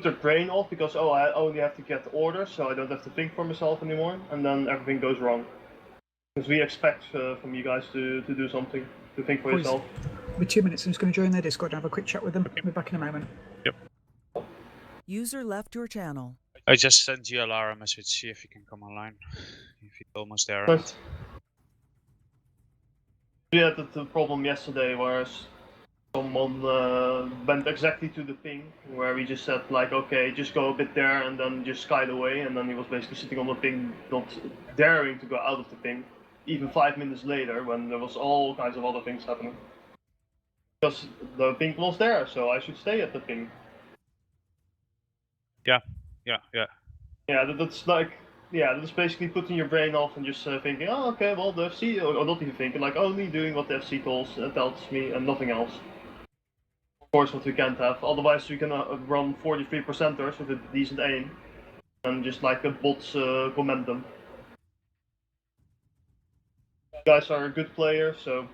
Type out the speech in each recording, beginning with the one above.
their brain off because, oh, I only have to get orders, so I don't have to think for myself anymore, and then everything goes wrong. Because we expect from you guys to do something, to think for yourself. With 2 minutes, I'm just going to join their Discord and have a quick chat with them. Okay. We'll be back in a moment. Yep. User left your channel. I just sent you a Lara message, see if you can come online. If you're almost there. Nice. We had the problem yesterday where someone went exactly to the ping, where we just said like, okay, just go a bit there and then just skied away, and then he was basically sitting on the ping, not daring to go out of the ping, even 5 minutes later when there was all kinds of other things happening. Because the ping was there, so I should stay at the ping. Yeah. Yeah, that's like, yeah, that's basically putting your brain off and just thinking, oh, okay, well, the FC, or not even thinking, like, only doing what the FC tells me and nothing else. Of course, what we can't have, otherwise we can run 43%ers with a decent aim, and just like the bots comment them. You guys are a good player, so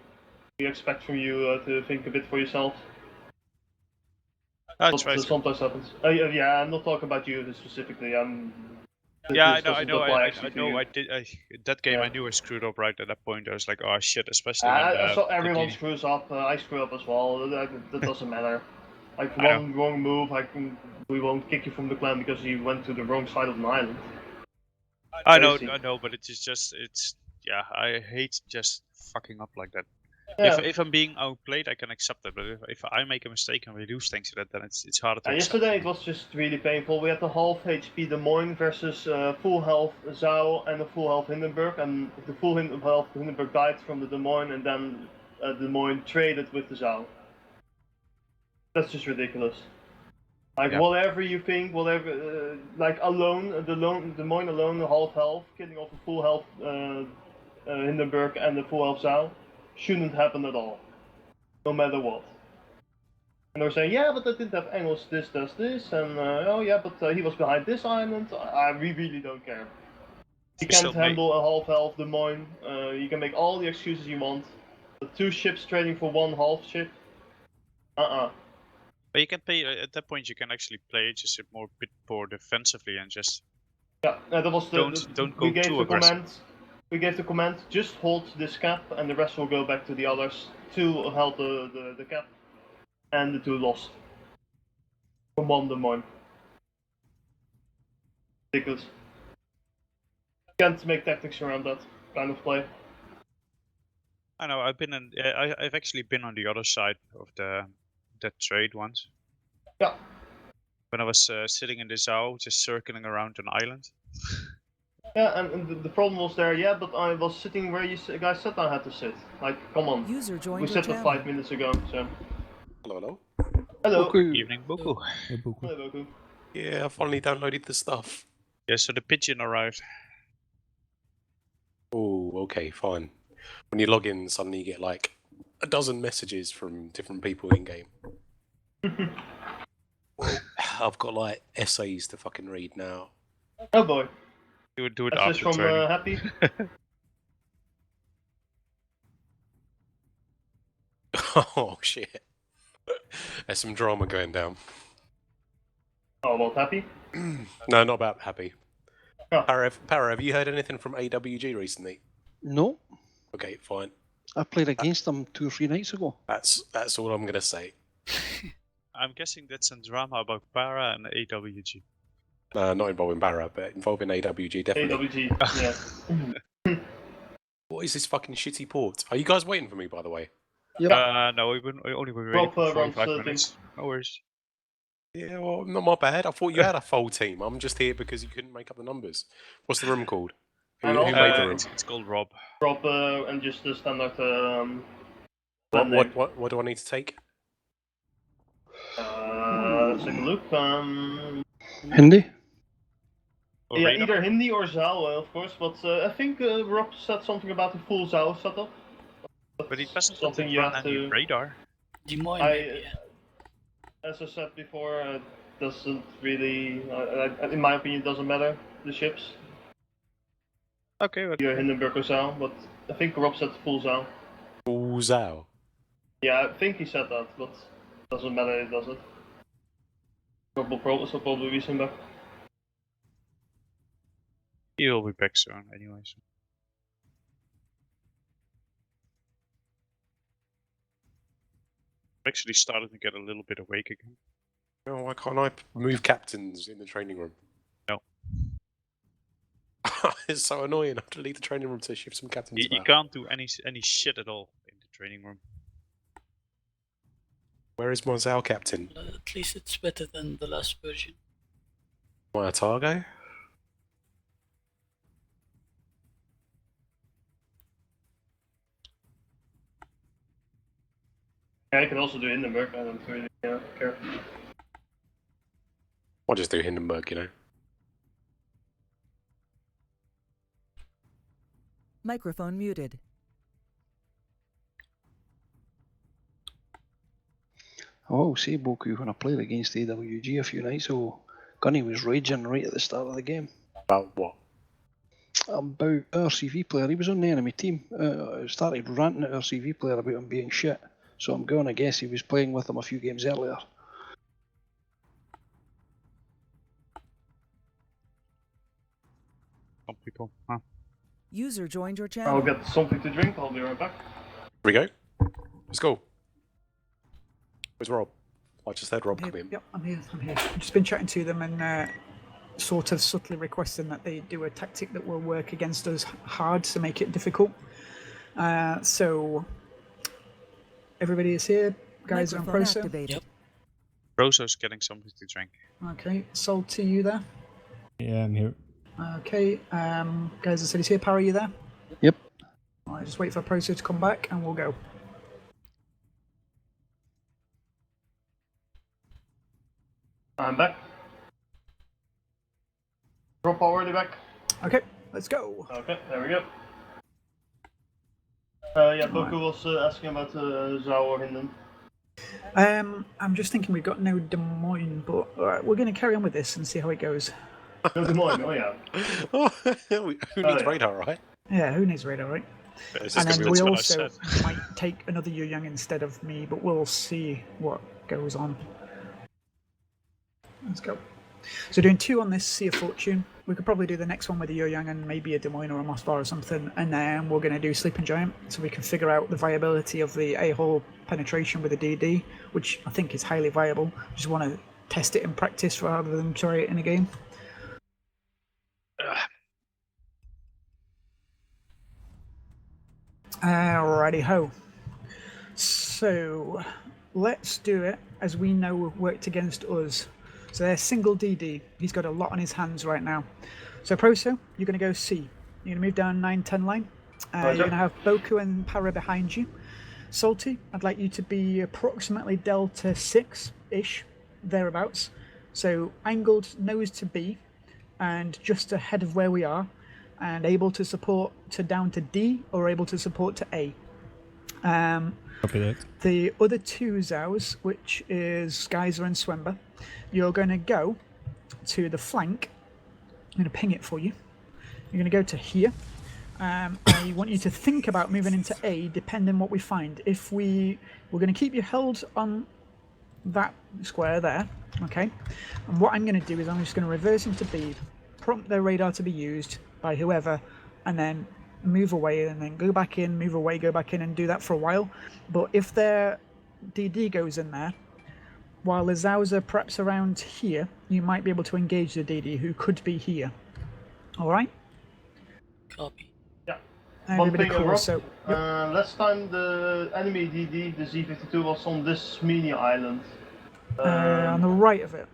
we expect from you to think a bit for yourself. That's right. Sometimes happens. Yeah, I'm not talking about you specifically. Yeah, I know. That game Yeah. I knew I screwed up right at that point. I was like, oh shit, especially I saw when everyone screws up. I screw up as well. That doesn't matter. Like I one wrong move, we won't kick you from the clan because you went to the wrong side of an island. I know, but yeah, I hate just fucking up like that. Yeah. If I'm being outplayed, I can accept it, but if I make a mistake and we lose thanks to that, then it's harder to accept. Yesterday it was just really painful. We had the half HP Des Moines versus full health Zhao and a full health Hindenburg, and the full health Hindenburg died from the Des Moines, and then Des Moines traded with the Zhao. That's just ridiculous. Like, whatever you think, whatever, like alone, Des Moines alone, half health, killing off a full health Hindenburg and the full health Zhao, shouldn't happen at all. No matter what. And they're saying, yeah, but that didn't have angles, this does this, and oh yeah, but he was behind this island. We really don't care. You can't handle a half health Des Moines, you can make all the excuses you want. The 2 ships trading for 1 half ship? But you can play, at that point you can actually play it just a bit more defensively and just... Yeah, that was don't go too aggressive. We gave the command, just hold this cap and the rest will go back to the others to help the cap. And the 2 lost. From 1 Des Moines. Ridiculous. Can't make tactics around that kind of play. I know, I've actually been on the other side of that trade once. Yeah. When I was sitting in the Zhao, just circling around an island. Yeah, and the problem was there, yeah, but I was sitting where you guys said I had to sit. Like, come on. User joined we said that 5 minutes ago, so... Hello. Hello. Boku. Evening, Boku. Hey, Boku. Hello, Boku. Yeah, I finally downloaded the stuff. Yeah, so the pigeon arrived. Oh, okay, fine. When you log in, suddenly you get like a dozen messages from different people in game. I've got like essays to fucking read now. Oh boy. You would do it That's after just from training. Happy. Oh shit. There's some drama going down. Oh, well, Happy? No, not about Happy. Oh. Para, have you heard anything from AWG recently? No, Okay, fine. I played against them 2 or 3 nights ago. That's all I'm gonna say. I'm guessing that's some drama about Para and AWG. Not involving Barra, but involving AWG definitely. AWG, yeah. What is this fucking shitty port? Are you guys waiting for me, by the way? Yep. No, we only been waiting for 45 minutes. No worries. Yeah, well, not my bad. I thought you had a full team. I'm just here because you couldn't make up the numbers. What's the room called? Who made the room? It's called Rob. Rob, and just the standard... What do I need to take? Let's take a look. Hindi? Yeah, either Hindi or Zhao, of course, but I think Rob said something about the full Zhao setup. But it doesn't something you run have on your to... radar. Des Moines, maybe, As I said before, doesn't really, in my opinion, doesn't matter, the ships. Okay, but... Either Hindenburg or Zhao, but I think Rob said full Zhao. Full Zhao? 'Zhao? Yeah, I think he said that, but doesn't matter, does it? Purple Protoss will probably be sent back. He'll be back soon, anyways. Actually started to get a little bit awake again. Oh, why can't I move captains in the training room? No. It's so annoying. I have to leave the training room to shift some captains You about. can't do any shit at all in the training room. Where is my Zal captain? At least it's better than the last version. My Otago? Yeah, I can also do Hindenburg. I don't really care. I'll just do Hindenburg, you know. Microphone muted. Oh, say Boku, when I played against AWG a few nights ago, Gunny was raging right at the start of the game. About what? About our CV player. He was on the enemy team. Started ranting at our CV player about him being shit. So I'm going to guess he was playing with him a few games earlier. Some people, huh? User joined your I'll channel. get something to drink. I'll be right back. Here we go. Let's go. Where's Rob? I just heard Rob I'm come here. in. Yep, I'm here. I've just been chatting to them and sort of subtly requesting that they do a tactic that will work against us hard to make it difficult. So everybody is here. Guys are on Microphone Proso. activated. Yep. Roso's getting something to drink. Okay, Salty, you there? Yeah, I'm here. Okay, guys, I said he's here. Parry, you there? Yep. Alright, just wait for Proso to come back and we'll go. I'm back. Drop already back. Okay, let's go. Okay, there we go. Yeah, Boku was asking about Zhao or Hinden. I'm just thinking we've got no Des Moines, but alright, we're going to carry on with this and see how it goes. No, Des Moines, oh yeah. Who needs yeah. radar, right? Yeah, who needs radar, right? It's And just then gonna be we what I also said. might take another Yu Yang instead of me, but we'll see what goes on. Let's go. So doing 2 on this Sea of Fortune. We could probably do the next one with a Yu Yang and maybe a Des Moines or a Mossbar or something, and then we're going to do Sleeping Giant, so we can figure out the viability of the A-hole penetration with a DD, which I think is highly viable. Just want to test it in practice rather than try it in a game. Alrighty ho. So let's do it as we know worked against us. So there's single DD. He's got a lot on his hands right now. So Proso, you're going to go C. You're going to move down 9-10 line. You're going to have Boku and Para behind you. Salty, I'd like you to be approximately Delta 6-ish, thereabouts. So angled nose to B and just ahead of where we are, and able to support to down to D or able to support to A. Copy that. The other 2 Zows, which is Geyser and Swember, you're going to go to the flank. I'm going to ping it for you. You're going to go to here. I want you to think about moving into A, depending on what we find. If we're going to keep you held on that square there, okay? And what I'm going to do is I'm just going to reverse into B, prompt their radar to be used by whoever, and then move away, and then go back in, move away, go back in, and do that for a while. But if their DD goes in there, while the Zows are perhaps around here, you might be able to engage the DD, who could be here. Alright? Copy. Yeah. Everybody One thing, cool, Rob, so... last time the enemy DD, the Z52, was on this mini island. on the right of it.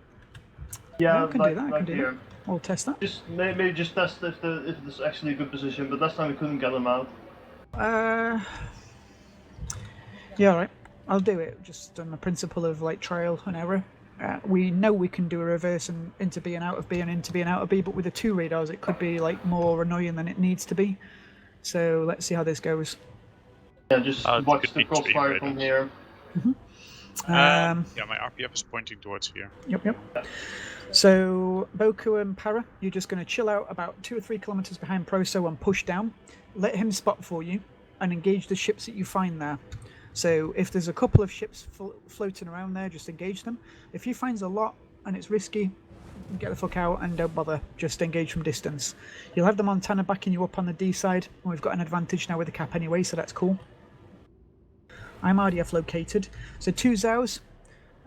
Yeah, I can like, do that, I like can do here. that. We'll test that. Just maybe just test if it's actually a good position, but last time we couldn't get them out. Yeah, alright. I'll do it, just on the principle of like trial and error. We know we can do a reverse and into B and out of B and into B and out of B, but with the 2 radars it could be like more annoying than it needs to be. So let's see how this goes. Yeah, just watch could the be crossfire three from here. Yeah, my RPF is pointing towards here. Yep. So Boku and Para, you're just going to chill out about 2 or 3 kilometers behind Proso and push down. Let him spot for you and engage the ships that you find there. So if there's a couple of ships floating around there, just engage them. If he finds a lot and it's risky, get the fuck out and don't bother. Just engage from distance. You'll have the Montana backing you up on the D side, and we've got an advantage now with the cap anyway, so that's cool. I'm RDF located. So 2 Zows.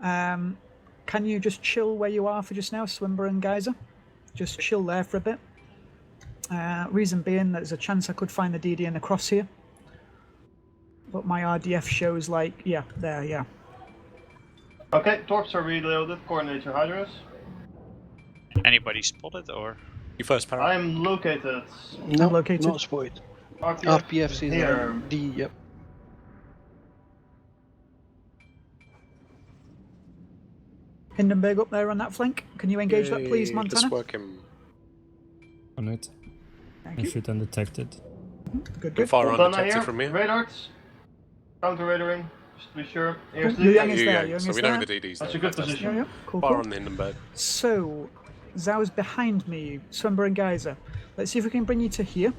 Can you just chill where you are for just now, Swimber and Geyser? Just chill there for a bit. Reason being, there's a chance I could find the DD in the cross here. But my RDF shows like, yeah, there, yeah. Okay, torps are reloaded. Coordinate your hydras. Anybody spotted or? You first, Para. I'm located. No, located. not spotted. RPF, RPF says here. D, yep. Hindenburg up there on that flank. Can you engage that, please, Yay, Montana? Let's work him. On it. Thank I you. shoot undetected. Good, Can good. fire Montana undetected here. from here. Radars. Counter radaring. Just to be sure. Here's Yu the Yang is Yu there, Yang, Yu Yang so is we know there. who the DD's That's there. a good Fantastic. Yeah, position. yeah, cool, Fire cool. on the Hindenburg. So, Zhao's behind me, Swimber and Geyser. Let's see if we can bring you to here.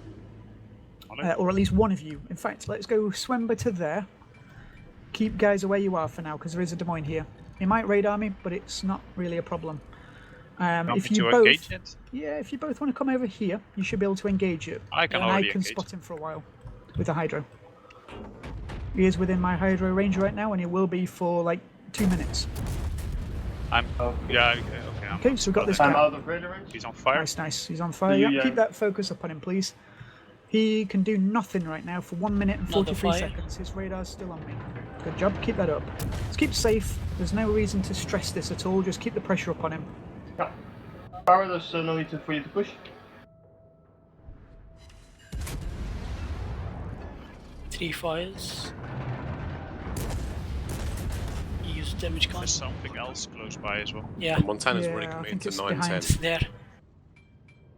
Or at least one of you. In fact, let's go Swimber to there. Keep Geyser where you are for now, because there is a Des Moines here. He might radar me, but it's not really a problem. Want If me you to both, engage it? yeah, if you both want to come over here, you should be able to engage it. I can and I already can engage. spot him for a while with the Hydro. He is within my Hydro range right now, and he will be for like 2 minutes. I'm. Yeah. Okay. I'm Okay, so we've got this I'm guy. out of radar range. He's on fire. Nice, nice. He's on fire. Yu Yeah, Yang. keep that focus up on him, please. He can do nothing right now for 1 minute and Another 43 fire. seconds. His radar's still on me. Good job. Keep that up. Let's keep safe. There's no reason to stress this at all. Just keep the pressure up on him. Yeah. Power, there's no need for you to push. 3 fires. You use damage gun. There's something else close by as well. Yeah, And Montana's Yeah, already I committed think to it's 9-10. behind.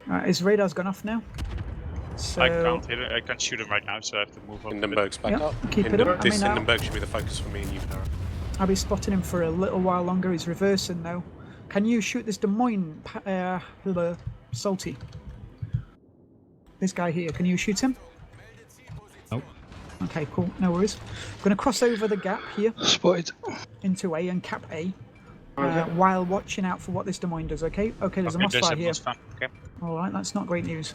there. His radar's gone off now. So I can't hit it. I can't shoot him right now, so I have to move up. a bit. Hindenburg's back Yeah, up. keep it up. I This mean, Hindenburg should be the focus for me and you, Para. I'll be spotting him for a little while longer. He's reversing though. Can you shoot this Des Moines salty? This guy here. Can you shoot him? Nope. Okay, cool. No worries. I'm going to cross over the gap here Spotted. into A and cap A. Okay. While watching out for what this Des Moines does, okay? Okay, there's a Okay, moss there's fire a here. moss fire. Okay. Alright, that's not great news.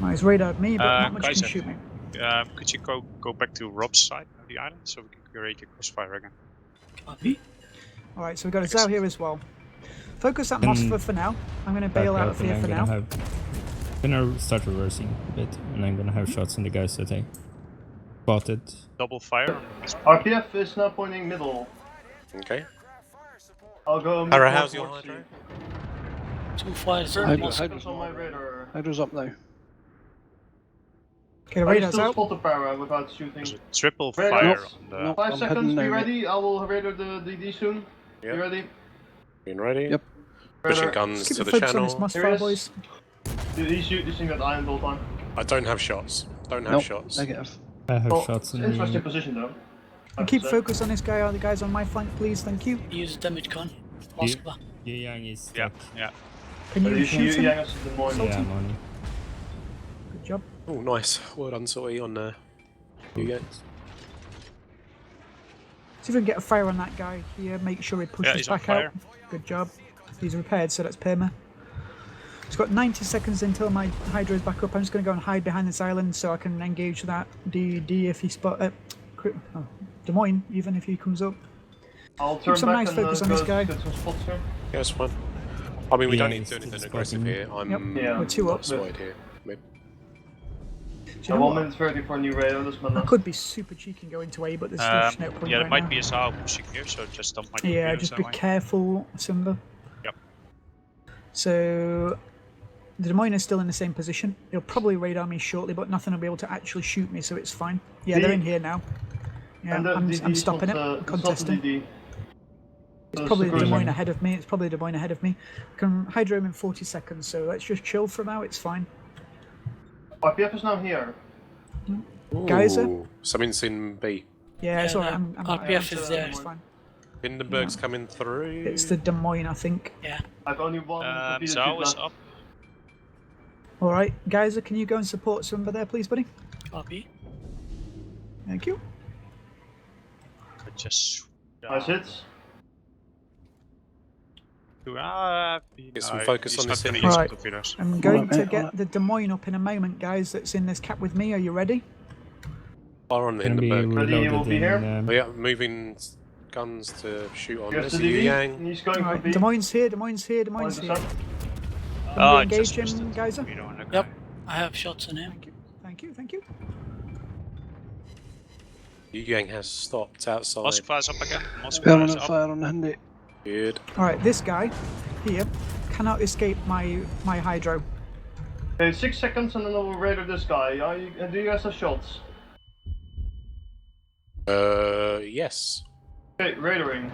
Well, he's radared me, but not much Kaiser. can shoot me. Could you go back to Rob's side of the island so we can create a crossfire again? Copy. Alright, so we've got a Zhao here as well. Focus that moss for now. I'm going to bail Back out up, of and here I'm for gonna now. have. Gonna start reversing a bit, and I'm gonna have shots on the guys that I spotted. Double fire. RPF is now pointing middle. Okay. I'll go mid Para, how's your towards hydro? C. 2 fires Hydro, on moss. Hydro's It's on my radar. Hydro's up now. Okay, the I radar's still out. spot the para without shooting. There's a triple Radar. fire Nope. on the. Nope. 5 I'm seconds, heading be now, ready. I will radar the DD soon. Yep. You ready? Being ready. Yep. Pushing Radar. guns Keep to the the focus on this channel. moss Here fire, it is. boys. He's using that iron all the time. I don't have shots. Don't have Nope. shots. Negative. I have Well, shots in interesting the. position though. And keep 100%. focus on this guy or the guys on my flank, please. Thank you. Use damage gun. Moskva. Yu Yang is. Yeah, Stuck. yeah. Can But you you can shoot use him? Yang as the morning. Yeah, I'm on it. Good job. Oh, nice. Well done, Sorty, on you get. See if we can get a fire on that guy here. Make sure he pushes he's on back fire. out. Good job. He's repaired, so that's perma. It's got 90 seconds until my Hydra is back up. I'm just going to go and hide behind this island so I can engage that DD if he Des Moines, even if he comes up. I'll turn some back nice and focus on this go guy. get some spots here. Yeah, it's fine. I mean, we Yeah, don't need it's to do anything just aggressive spotting. here. I'm Yep. Yeah. We're two up. spotted here. Maybe. Do you So know 1 what? minute 30 for a new radio. This man. I could be super cheeky and go into A, but there's just no point Yeah, right there might now. be a Zao pushing here, so just don't mind. Yeah, computers just be that way. careful, Simba. Yep. So, the Des Moines is still in the same position. He'll probably radar me shortly, but nothing will be able to actually shoot me, so it's fine. Yeah, they're in here now. Yeah, And the I'm DD is stopping not, it, it's not the contesting. DD. It's So probably the the Des cruiser. Moines ahead of me. It's probably the Des Moines ahead of me. I can hydro him in 40 seconds, so let's just chill for now. It's fine. RPF is now here. Geyser? Ooh, something's in B. Yeah, it's Yeah, alright. no, I'm RPF is there. It's fine. Hindenburg's coming through. It's the Des Moines, I think. Yeah. I've only one torpedo tube Zao is left. up. Alright, Geyser, can you go and support Simba there, please, buddy? Copy. Thank you. Just. Nice hits. Get some focus on this enemy. enemy. Right. I'm going Alright, to mate, get alright. the Des Moines up in a moment, guys, that's in this cap with me. Are you ready? Fire on the Gonna be Hindenburg. Ready, you will reloaded be here? in. Oh, yeah, moving guns to shoot on. Here's There's the Yu DD. Yang. He's going for Alright, B. Des Moines here, Des Moines here, Des Moines Moines here. is Can up. Oh, we I just engage missed him, it. Geyser? You don't Yep. I have shots on him. Thank you, thank you, thank you. Yu Yang has stopped outside. Moskva's up again. Moskva is Permanent up. fire on the Hindi. Good. Alright, this guy here cannot escape my hydro. Okay, 6 seconds and then we'll radar this guy. Do you guys have shots? Yes. Okay, radaring.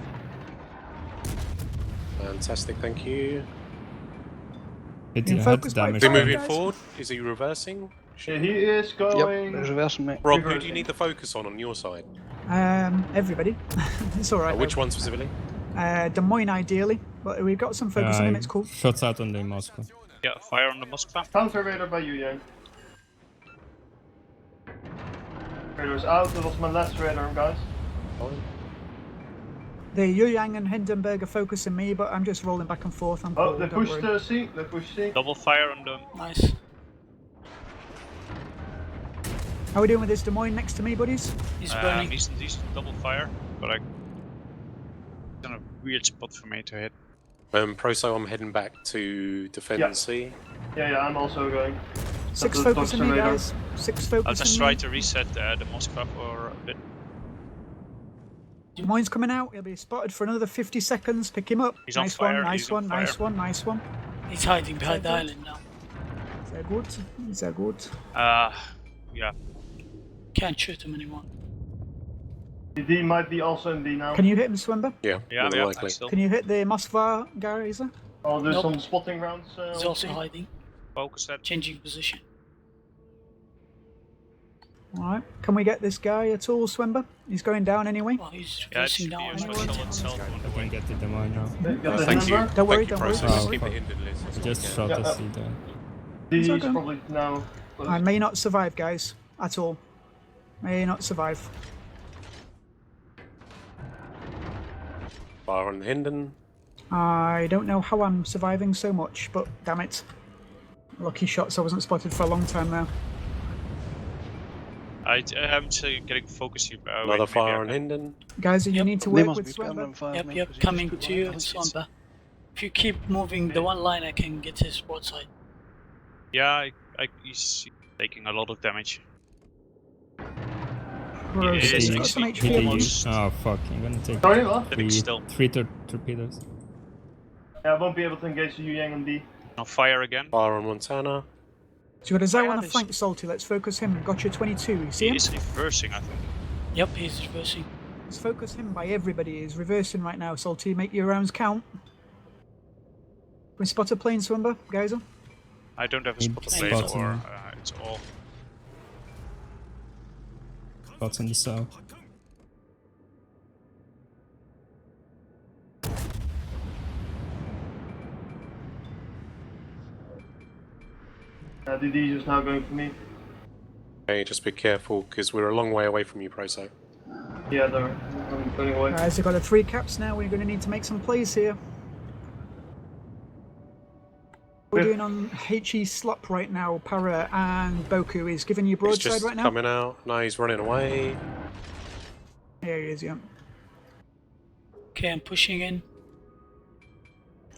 Fantastic, thank you. Hit In the focus head by damage. Is he Fire, moving guys. forward? Is he reversing? Yeah, he is Yep, going. there's reversing, mate. Rob, who do Reversing. you need the focus on your side? Everybody. It's alright. Which one specifically? Des Moines ideally, but we've got some focus on him, it's cool. Shots out on the Moscow. Yeah, fire on the Moskva. Counter radar by Yu Yang. Radar's out. That was my last radar, guys. Fine. The Yu Yang and Hindenburg are focusing me, but I'm just rolling back and forth. I'm Oh, cool, they don't pushed worry. C. They pushed C. Double fire on the. Nice. How are we doing with this Des Moines next to me, buddies? He's burning. He's double fire, but I. It's in a weird spot for me to hit. Proso, I'm heading back to defend Yeah. C. Yeah, I'm also going. 6 the focusing me, Toxin radar. guys. 6 I'll focusing just me. try to reset the Moskva for a bit. Des Moines coming out. He'll be spotted for another 50 seconds. Pick him up. He's on nice fire, one, nice he's on one, nice fire. one, nice one. He's hiding behind the good. island now. Sehr gut. Sehr gut. Yeah. Can't shoot him anymore. D might be also in B now. Can you hit him, Swimber? Yeah, Yeah, more than yeah. likely. Still Can you hit the Moskva, Geyser? I'll do Nope. some spotting rounds. He's on also C. hiding. focus that. Changing position. Alright. Can we get this guy at all, Swimber? He's going down anyway. Well, he's Yeah, it reversing should be now. used by anyway. Shell itself on I the way. can get the Des Moines now. Okay, got the Thank you. Hindenburg. Don't worry, Thank you, don't worry, Proso. don't Just worry. keep it hidden, Liz. I just shot Yeah, the C there. D is okay. probably now. close. I may not survive, guys. At all. May not survive. Fire on the Hinden. I don't know how I'm surviving so much, but damn it. Lucky shots, I wasn't spotted for a long time now. I'm still getting focus here. Another fire on Hinden. Guys, you Yep. need to They work must with be Swimber. permanent fire, Yep, mate, yep, 'cause he coming just to put you, one on. Swamper. If you keep moving the one line, I can get his broadside. Yeah, he's taking a lot of damage. Gross. It is He's got actually some Hit HP the on him. almost- Oh fuck, I'm gonna take Sorry, what? Sitting still. three torpedoes. Yeah, I won't be able to engage the Yu Yang and D. Now fire again. Fire on Montana. So you got a Zhao Why on are the they flank, Salty. Let's focus him. Gotcha 22. You see He him? is reversing, I think. Yep, he's reversing. Let's focus him by everybody. He's reversing right now, Salty. Make your rounds count. We spot a plane, Swimber, Geyser. I don't have a Need spot to play, spots or in- it's all. Spots in the south. DD is now going for me. Okay, just be careful because we're a long way away from you, Proso. Yeah, I'm going away. Guys, they've got the 3 caps now. We're going to need to make some plays here. We're Yeah. doing on HE Slop right now. Para and Boku is giving you He's broadside just right now. coming out. No, he's running away. Here he is, yeah. Okay, I'm pushing in.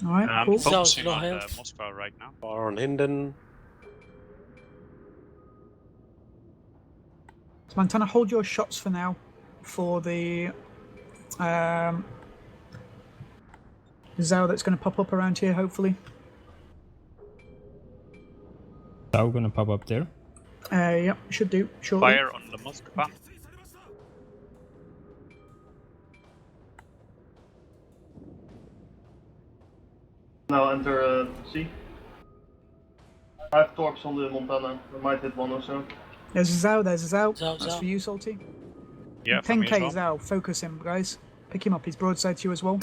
Alright, I'm cool. So- focusing low on health. Moscow right now. Fire on Hinden. So Montana, hold your shots for now. For the Zhao that's going to pop up around here, hopefully. South gonna pop up there. Yep, should do. Shortly. Fire on the Moskva. Now enter C. I have torps on the Montana. I might hit one or so. There's a Zhao, there's a Zhao. Zhao, That's Zhao. for you, Salty. Yeah, for me 10k as well. Zhao, focus him, guys. Pick him up, he's broadside to you as well.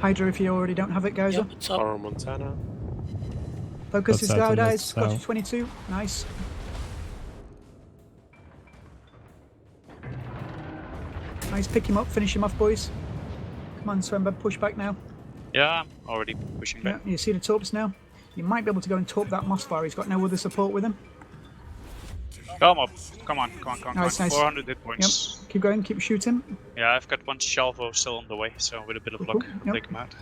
Hydra if you already don't have it, guys. Yep, it's up. Fire on Montana. Focus is Outside Zhao, on the guys. Got you south. 22. Nice. Nice, pick him up, finish him off, boys. Come on, Swemba, push back now. Yeah, I'm already pushing Yeah, back. you see the torps now? You might be able to go and torp that Mossfire. He's got no other support with him. Come up. Come on. Nice, nice. 400 hit points. Keep going, keep shooting. Yeah, I've got one Shalvo still on the way, so with a bit of Cool, luck, cool. I'll Yep. take him out.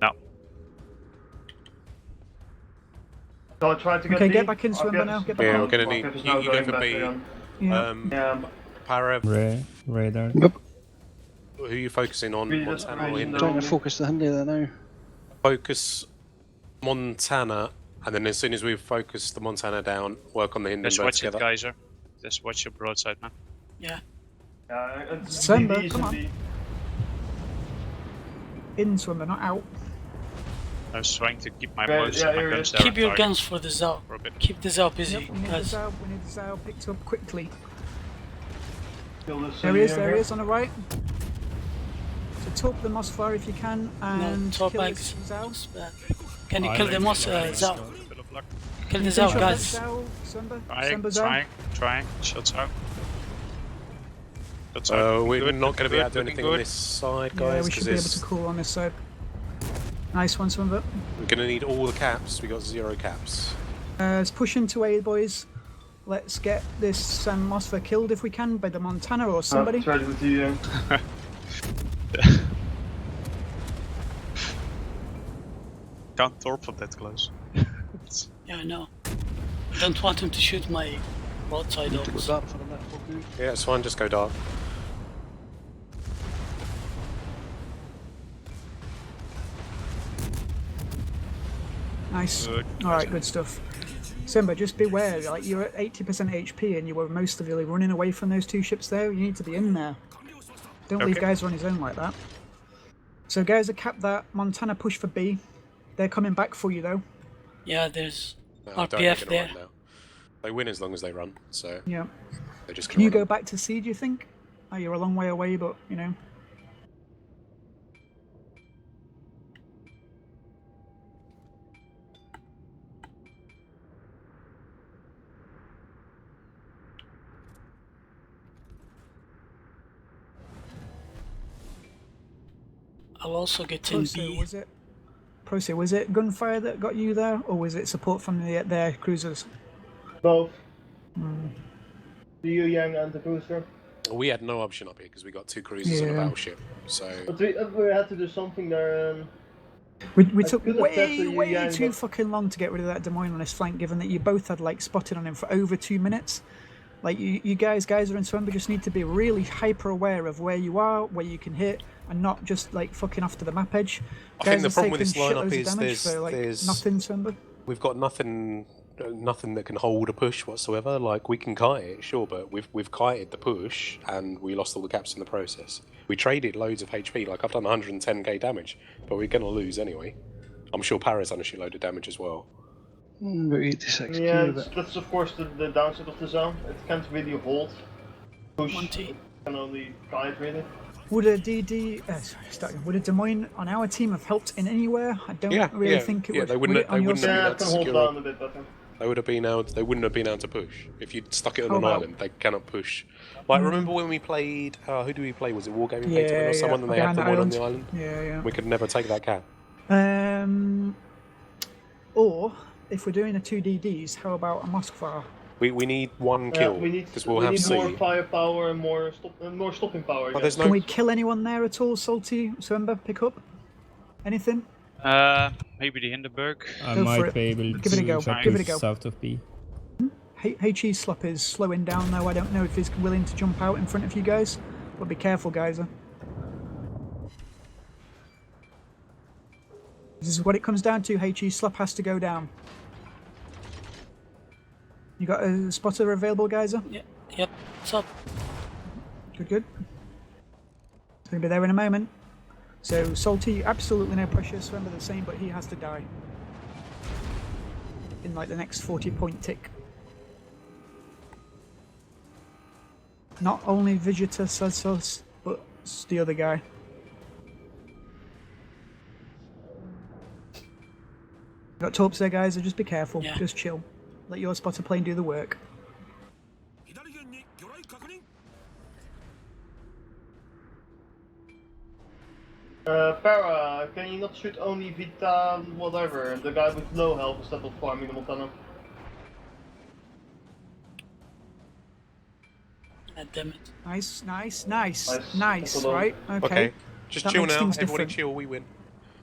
No. So I try to get Okay, B. get back in, I'll Swimber get- now, get back Yeah, in. we're gonna Marcus need is you now go going for back B. again. Yeah. Yeah, Para, Radar. who are you focusing on? Really just Montana or raising Hindenburg? Trying to focus the Hindi there now. Focus Montana, and then as soon as we've focused the Montana down, work on the Just Hindenburg watch it, together. Geyser. Just watch your broadside, man. Yeah. yeah, it's Swimber, BBs come and on. B. In, Swimber, not out. I was trying to keep my Yeah, most yeah, of my here it guns is. there. Keep on your target guns for the Zao. for a bit. Keep the Zao busy, Yep, we need guys. the Zao picked up quickly. Kill this There he is, Syrian there he here. is on the right. So torp the Mossfire if you can, and top kill bags. his Zao. It's bad. Can you I kill like the it. Moss Zao? A bit of luck. Kill the Finish Zao, off guys. that Zao, Swimber. Trying, Swimber Zao. trying. Shots out. Shots out. We're Good, not going to be good, able to do looking anything on good. this side, Yeah, guys, we because should be able to cool on this side. Nice one, Swimber. we're going to need all the caps. We got 0 caps. Let's push into A, boys. Let's get this Mossfire killed if we can by the Montana or somebody. Try with you. Can't torp from that close. Yeah, I know. I don't want him to shoot my broadside To go dogs. dark for a minute. Okay. Yeah, it's fine. Just go dark. Nice. Good. Alright, good stuff. Simba, just beware, like you're at 80% HP and you were mostly running away from those 2 ships there. You need to be in there. Don't leave Okay. Geyser on his own like that. So Geyser cap that. Montana push for B. They're coming back for you though. Yeah, there's No, I don't think RPF it'll there. run now. They win as long as they run, so Yeah. they just Can you run go on. back to C, do you think? Oh, you're a long way away, but you know. I'll also get in B. Proce, was it gunfire that got you there, or was it support from their cruisers? Both. The Yu Yang and the booster. We had no option up here because we got 2 cruisers and a Yeah. battleship. So But we had to do something there. We I took could have tested way you, Yang, too but- fucking long to get rid of that Des Moines on his flank, given that you both had like spotted on him for over 2 minutes. Like you guys and Swemba just need to be really hyper aware of where you are, where you can hit, and not just like fucking off to the map edge. I think the Geyser's problem with this taken lineup shitloads of is damage for, like, there's nothing, Swemba. we've got nothing that can hold a push whatsoever. Like we can kite it, sure, but we've kited the push and we lost all the caps in the process. We traded loads of HP. Like I've done 110k damage, but we're gonna lose anyway. I'm sure Para's done a shitload of damage as well. About 86 Yeah, but that's of course the downside of the zone. It can't really hold. Push. 1T. Can only guide really. Would a would a Des Moines on our team have helped in anywhere? I don't really think it would. They wouldn't. Would it on They your wouldn't side? have Yeah, been it able to can hold secure. down a bit better. They would have been able. They wouldn't have been able to push if you'd stuck it on Oh, an wow. island. They cannot push. Like remember when we played? Who do we play? Was it Wargaming Yeah, Pay or someone? And they had behind the the one on island. the island. Yeah. We could never take that cap. Or if we're doing a 2DDs, how about a Moskva? We need one Yeah, kill we need because we'll we have need C. more firepower and more stopping power. But I there's guess. Can no. we kill anyone there at all, Salty? Swemba, pick up? Anything? Maybe the Hindenburg. I Go for might it. be able Give it a to go. try Give it a go. south of B. HE Slop is slowing down though. I don't know if he's willing to jump out in front of you guys. But be careful, Geyser. This is what it comes down to. HE Slop has to go down. You got a spotter available, Geyser? Yeah, yep. What's up? Good. It's going to be there in a moment. So, Salty, absolutely no pressure. Swemba the same, but he has to die. In like the next 40-point tick. Not only Vegeta says us, but it's the other guy. Got torps there, guys, so just be careful. Yeah. Just chill. Let your spotter plane do the work. Para, can you not shoot only Vita, whatever, the guy with low health instead of farming the Montana? Ah, damn it. Nice. Nice. Right. Okay. Just That chill makes now. things Everybody different. chill. We win.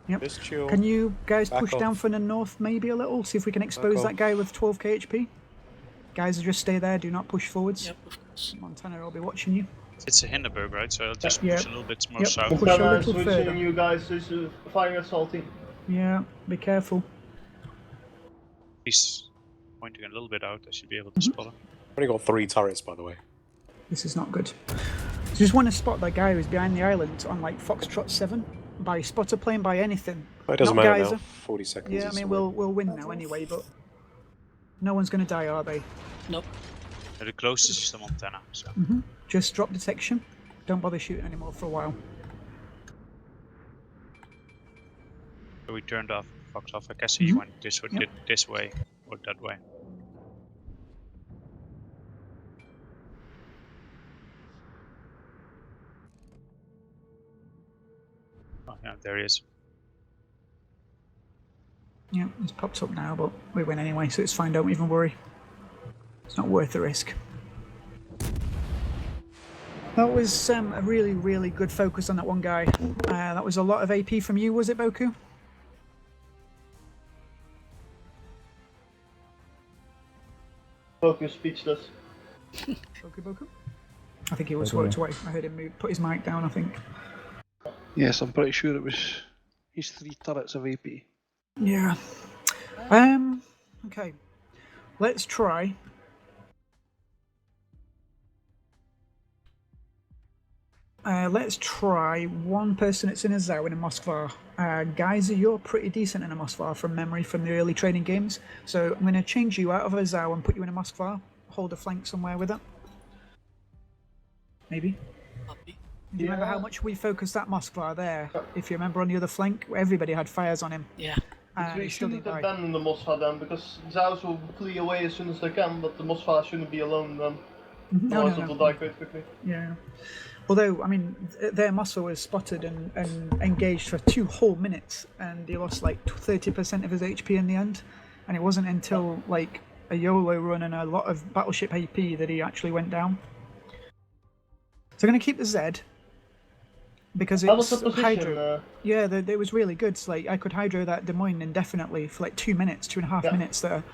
Yep. Just chill. Can you guys Back push down off. from the north maybe a little? See if we can expose off. that guy with 12k HP. Guys, just stay there. Do not push forwards. Yep, of course. Montana will be watching you. It's a Hindenburg, right? So I'll just Yeah. push a little bit more Yep. south. Push a Montana is little further. switching you guys is firing at salty. Yeah. Be careful. He's pointing a little bit out. I should be able to spot him. Only got 3 turrets, by the way. This is not good. So just want to spot that guy who's behind the island on like Foxtrot 7 by spotter plane, by anything. But it doesn't Not matter geyser. now. 40 seconds. Yeah, I is mean the win. we'll win now anyway, but no one's going to die, are they? Nope. The closest is the Montana. So Just drop detection. Don't bother shooting anymore for a while. we turned off Fox off. I guess he went this way, Yep. this way or that way. Oh yeah, there he is. Yeah, it's popped up now, but we win anyway, so it's fine. Don't even worry. It's not worth the risk. That was a really, really good focus on that one guy. That was a lot of AP from you, was it, Boku? Focus speechless. Boku? I think he was swerved away. I heard him move, put his mic down, I think. Yes, I'm pretty sure it was his 3 turrets of AP. Yeah. Okay. Let's try. Let's try one person that's in a Zao in a Moskva. Geyser, you're pretty decent in a Moskva from memory from the early training games. So I'm going to change you out of a Zao and put you in a Moskva. Hold a flank somewhere with it. Maybe. Copy. Do you remember how much we focused that Moskva there? If you remember on the other flank, everybody had fires on him. Yeah. And We he still shouldn't didn't die. abandon the Mosfa then, because Zaus will flee away as soon as they can, but the Mosfa shouldn't be alone then. No, Otherwise no, it will no. die quite quickly. Yeah. Although, I mean, their Moskva was spotted and engaged for 2 whole minutes, and he lost like 30% of his HP in the end. And it wasn't until like a YOLO run and a lot of battleship AP that he actually went down. So I'm going to keep the Z, because How was it's the position? Hydro. Yeah, it was really good. It's like I could Hydro that Des Moines indefinitely for like 2 minutes, 2.5 minutes there.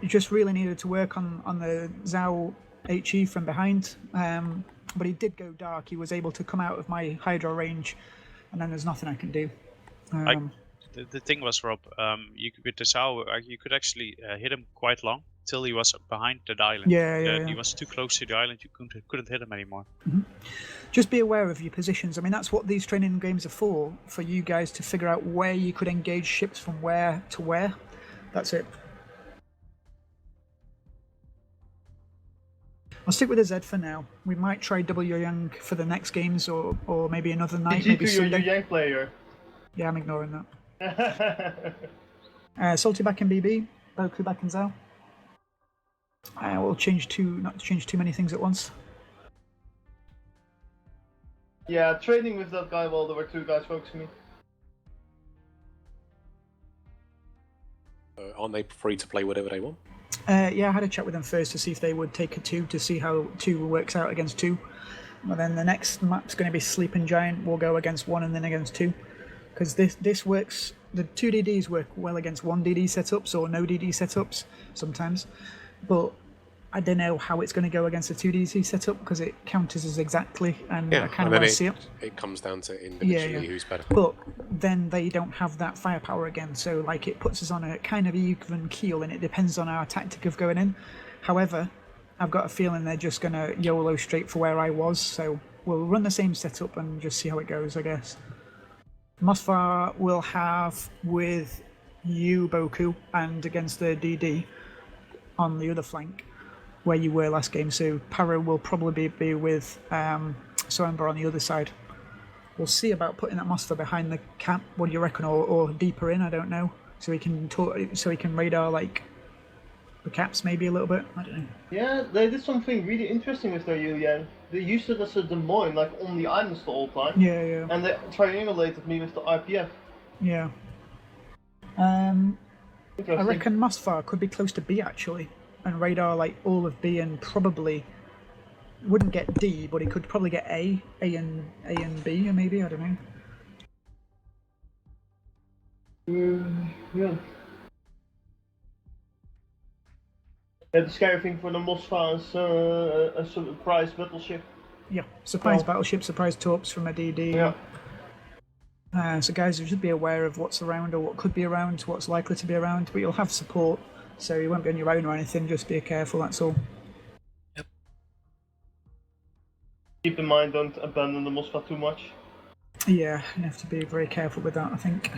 You just really needed to work on the Zao HE from behind. But he did go dark. He was able to come out of my Hydro range, and then there's nothing I can do. The thing was, Rob, with the Zao, you could actually hit him quite long till he was behind the island. Yeah. He was too close to the island. You couldn't hit him anymore. Just be aware of your positions. I mean, that's what these training games are for you guys to figure out where you could engage ships from where to where. That's it. I'll stick with a Z for now. We might try double Yo Yang for the next games, or maybe another night, GG maybe to your Sunday. Yang player. Yeah, I'm ignoring that. Salty back in BB, Boku back in Zao. We'll not change too many things at once. Yeah, trading with that guy while there were 2 guys focusing me. Aren't they free to play whatever they want? Yeah, I had a chat with them first to see if they would take a 2 to see how 2 works out against 2. And then the next map's going to be Sleeping Giant. We'll go against 1 and then against 2. Because this works, the 2 DDs work well against 1 DD setups or no DD setups sometimes. But I don't know how it's going to go against a 2 DD setup because it counters us exactly, and I kind of want to see it. It comes down to individually who's better. But then they don't have that firepower again, so like it puts us on a kind of even keel, and it depends on our tactic of going in. However, I've got a feeling they're just going to YOLO straight for where I was, so we'll run the same setup and just see how it goes, I guess. Moskva will have with you, Boku, and against the DD on the other flank, where you were last game, so Para will probably be with Soemba on the other side. We'll see about putting that Moskva behind the camp. What do you reckon, or deeper in? I don't know. So he can radar like the caps maybe a little bit. I don't know. Yeah, they did something really interesting with their Yuliang. They used it as a Des Moines, like on the islands the whole time. Yeah, yeah, And they triangulated me with the IPF. yeah. I Interesting. reckon Mosfar could be close to B actually, and radar like all of B, and probably wouldn't get D, but he could probably get A and B, or maybe, I don't know. Yeah. Yeah, the scary thing for the Mosfar is a surprise battleship. Yeah, surprise Well- battleship, surprise torps from a DD. Yeah. So guys, you should be aware of what's around or what could be around, what's likely to be around, but you'll have support, so you won't be on your own or anything, just be careful, that's all. Keep in mind, don't abandon the Mosfar too much. Yeah, you have to be very careful with that, I think.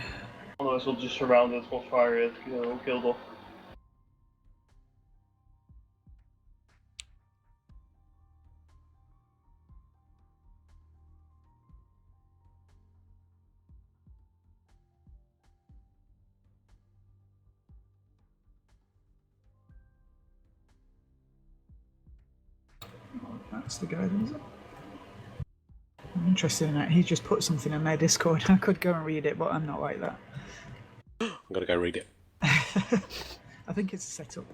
Otherwise we'll just surround it, Mosfar it, killed off. That's the guy, isn't it? I'm interested in that. He just put something in their Discord. I could go and read it, but I'm not like that. I'm gonna go read it. I think it's a setup.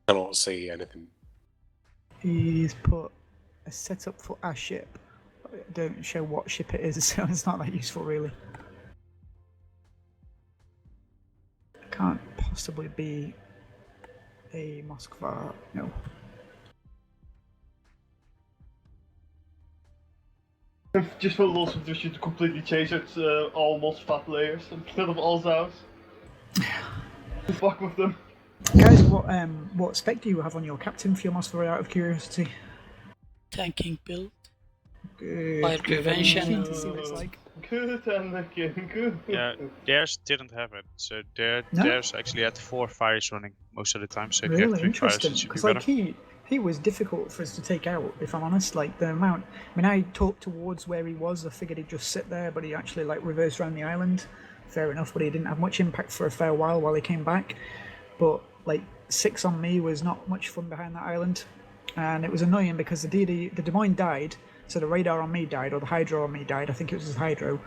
Cannot see anything. He's put a setup for our ship. Don't show what ship it is, so it's not that useful, really. Can't possibly be a Moskva. No. Just for lots of should completely change it all Mosfar players instead of all Zaus. Fuck with them. Guys, what spec do you have on your captain for your Moskva, out of curiosity? Tanking build. Good. Fire prevention. Keen to see what it's like. Good, Anakin, good. Yeah, theirs didn't have it, so theirs actually had 4 fires running most of the time. So if you have Really 3 fires, interesting. it should be Because better. like he was difficult for us to take out, if I'm honest. Like the amount. I mean, I talked towards where he was. I figured he'd just sit there, but he actually like reversed around the island. Fair enough, but he didn't have much impact for a fair while he came back. But like 6 on me was not much fun behind that island, and it was annoying because the Des Moines died, so the radar on me died, or the hydro on me died. I think it was the hydro,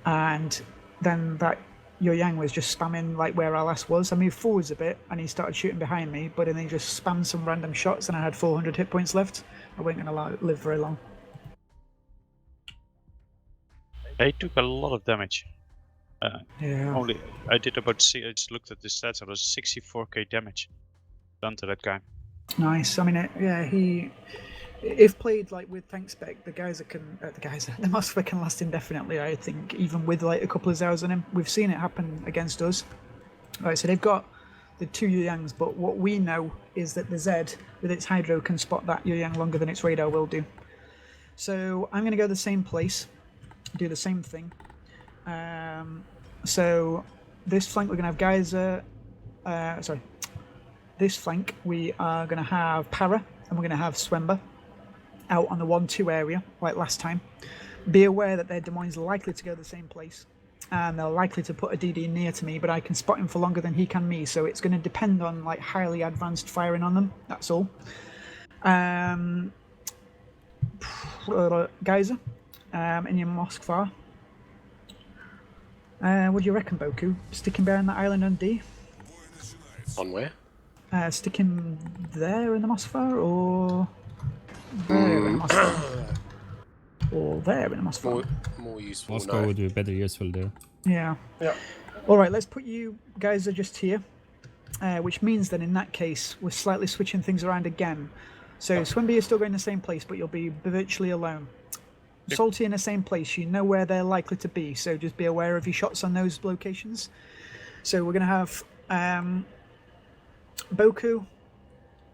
and then that Yuliang was just spamming like where our last was. I moved forwards a bit, and he started shooting behind me, but then he just spammed some random shots, and I had 400 hit points left. I wasn't gonna live very long. They took a lot of damage. Yeah. Only I did about. I just looked at the stats. It was 64k damage done to that guy. Nice. I mean, he. If played like with tank spec, the Moskva can last indefinitely. I think even with like a couple of Zaus on him, we've seen it happen against us. Right, so they've got the 2 Yuliangs, but what we know is that the Z with its hydro can spot that Yuliang longer than its radar will do. So I'm going to go the same place, do the same thing. So this flank we're going to have Geyser. This flank we are going to have Para, and we're going to have Swemba out on the 1-2 area, like last time. Be aware that their Des Moines are likely to go the same place, and they're likely to put a DD near to me, but I can spot him for longer than he can me, so it's going to depend on like highly advanced firing on them, that's all. Geyser, in your Moskva. What do you reckon, Boku? Stick him behind that island on D? On where? Stick him there in the Moskva, or there in the Moskva? Or there in the Moskva? More useful. Moscow No. would be better useful there. Yeah. Yeah. Alright, let's put you guys are just here. Which means that in that case, we're slightly switching things around again. So Swimby is still going the same place, but you'll be virtually alone. Salty in the same place, you know where they're likely to be, so just be aware of your shots on those locations. So we're going to have Boku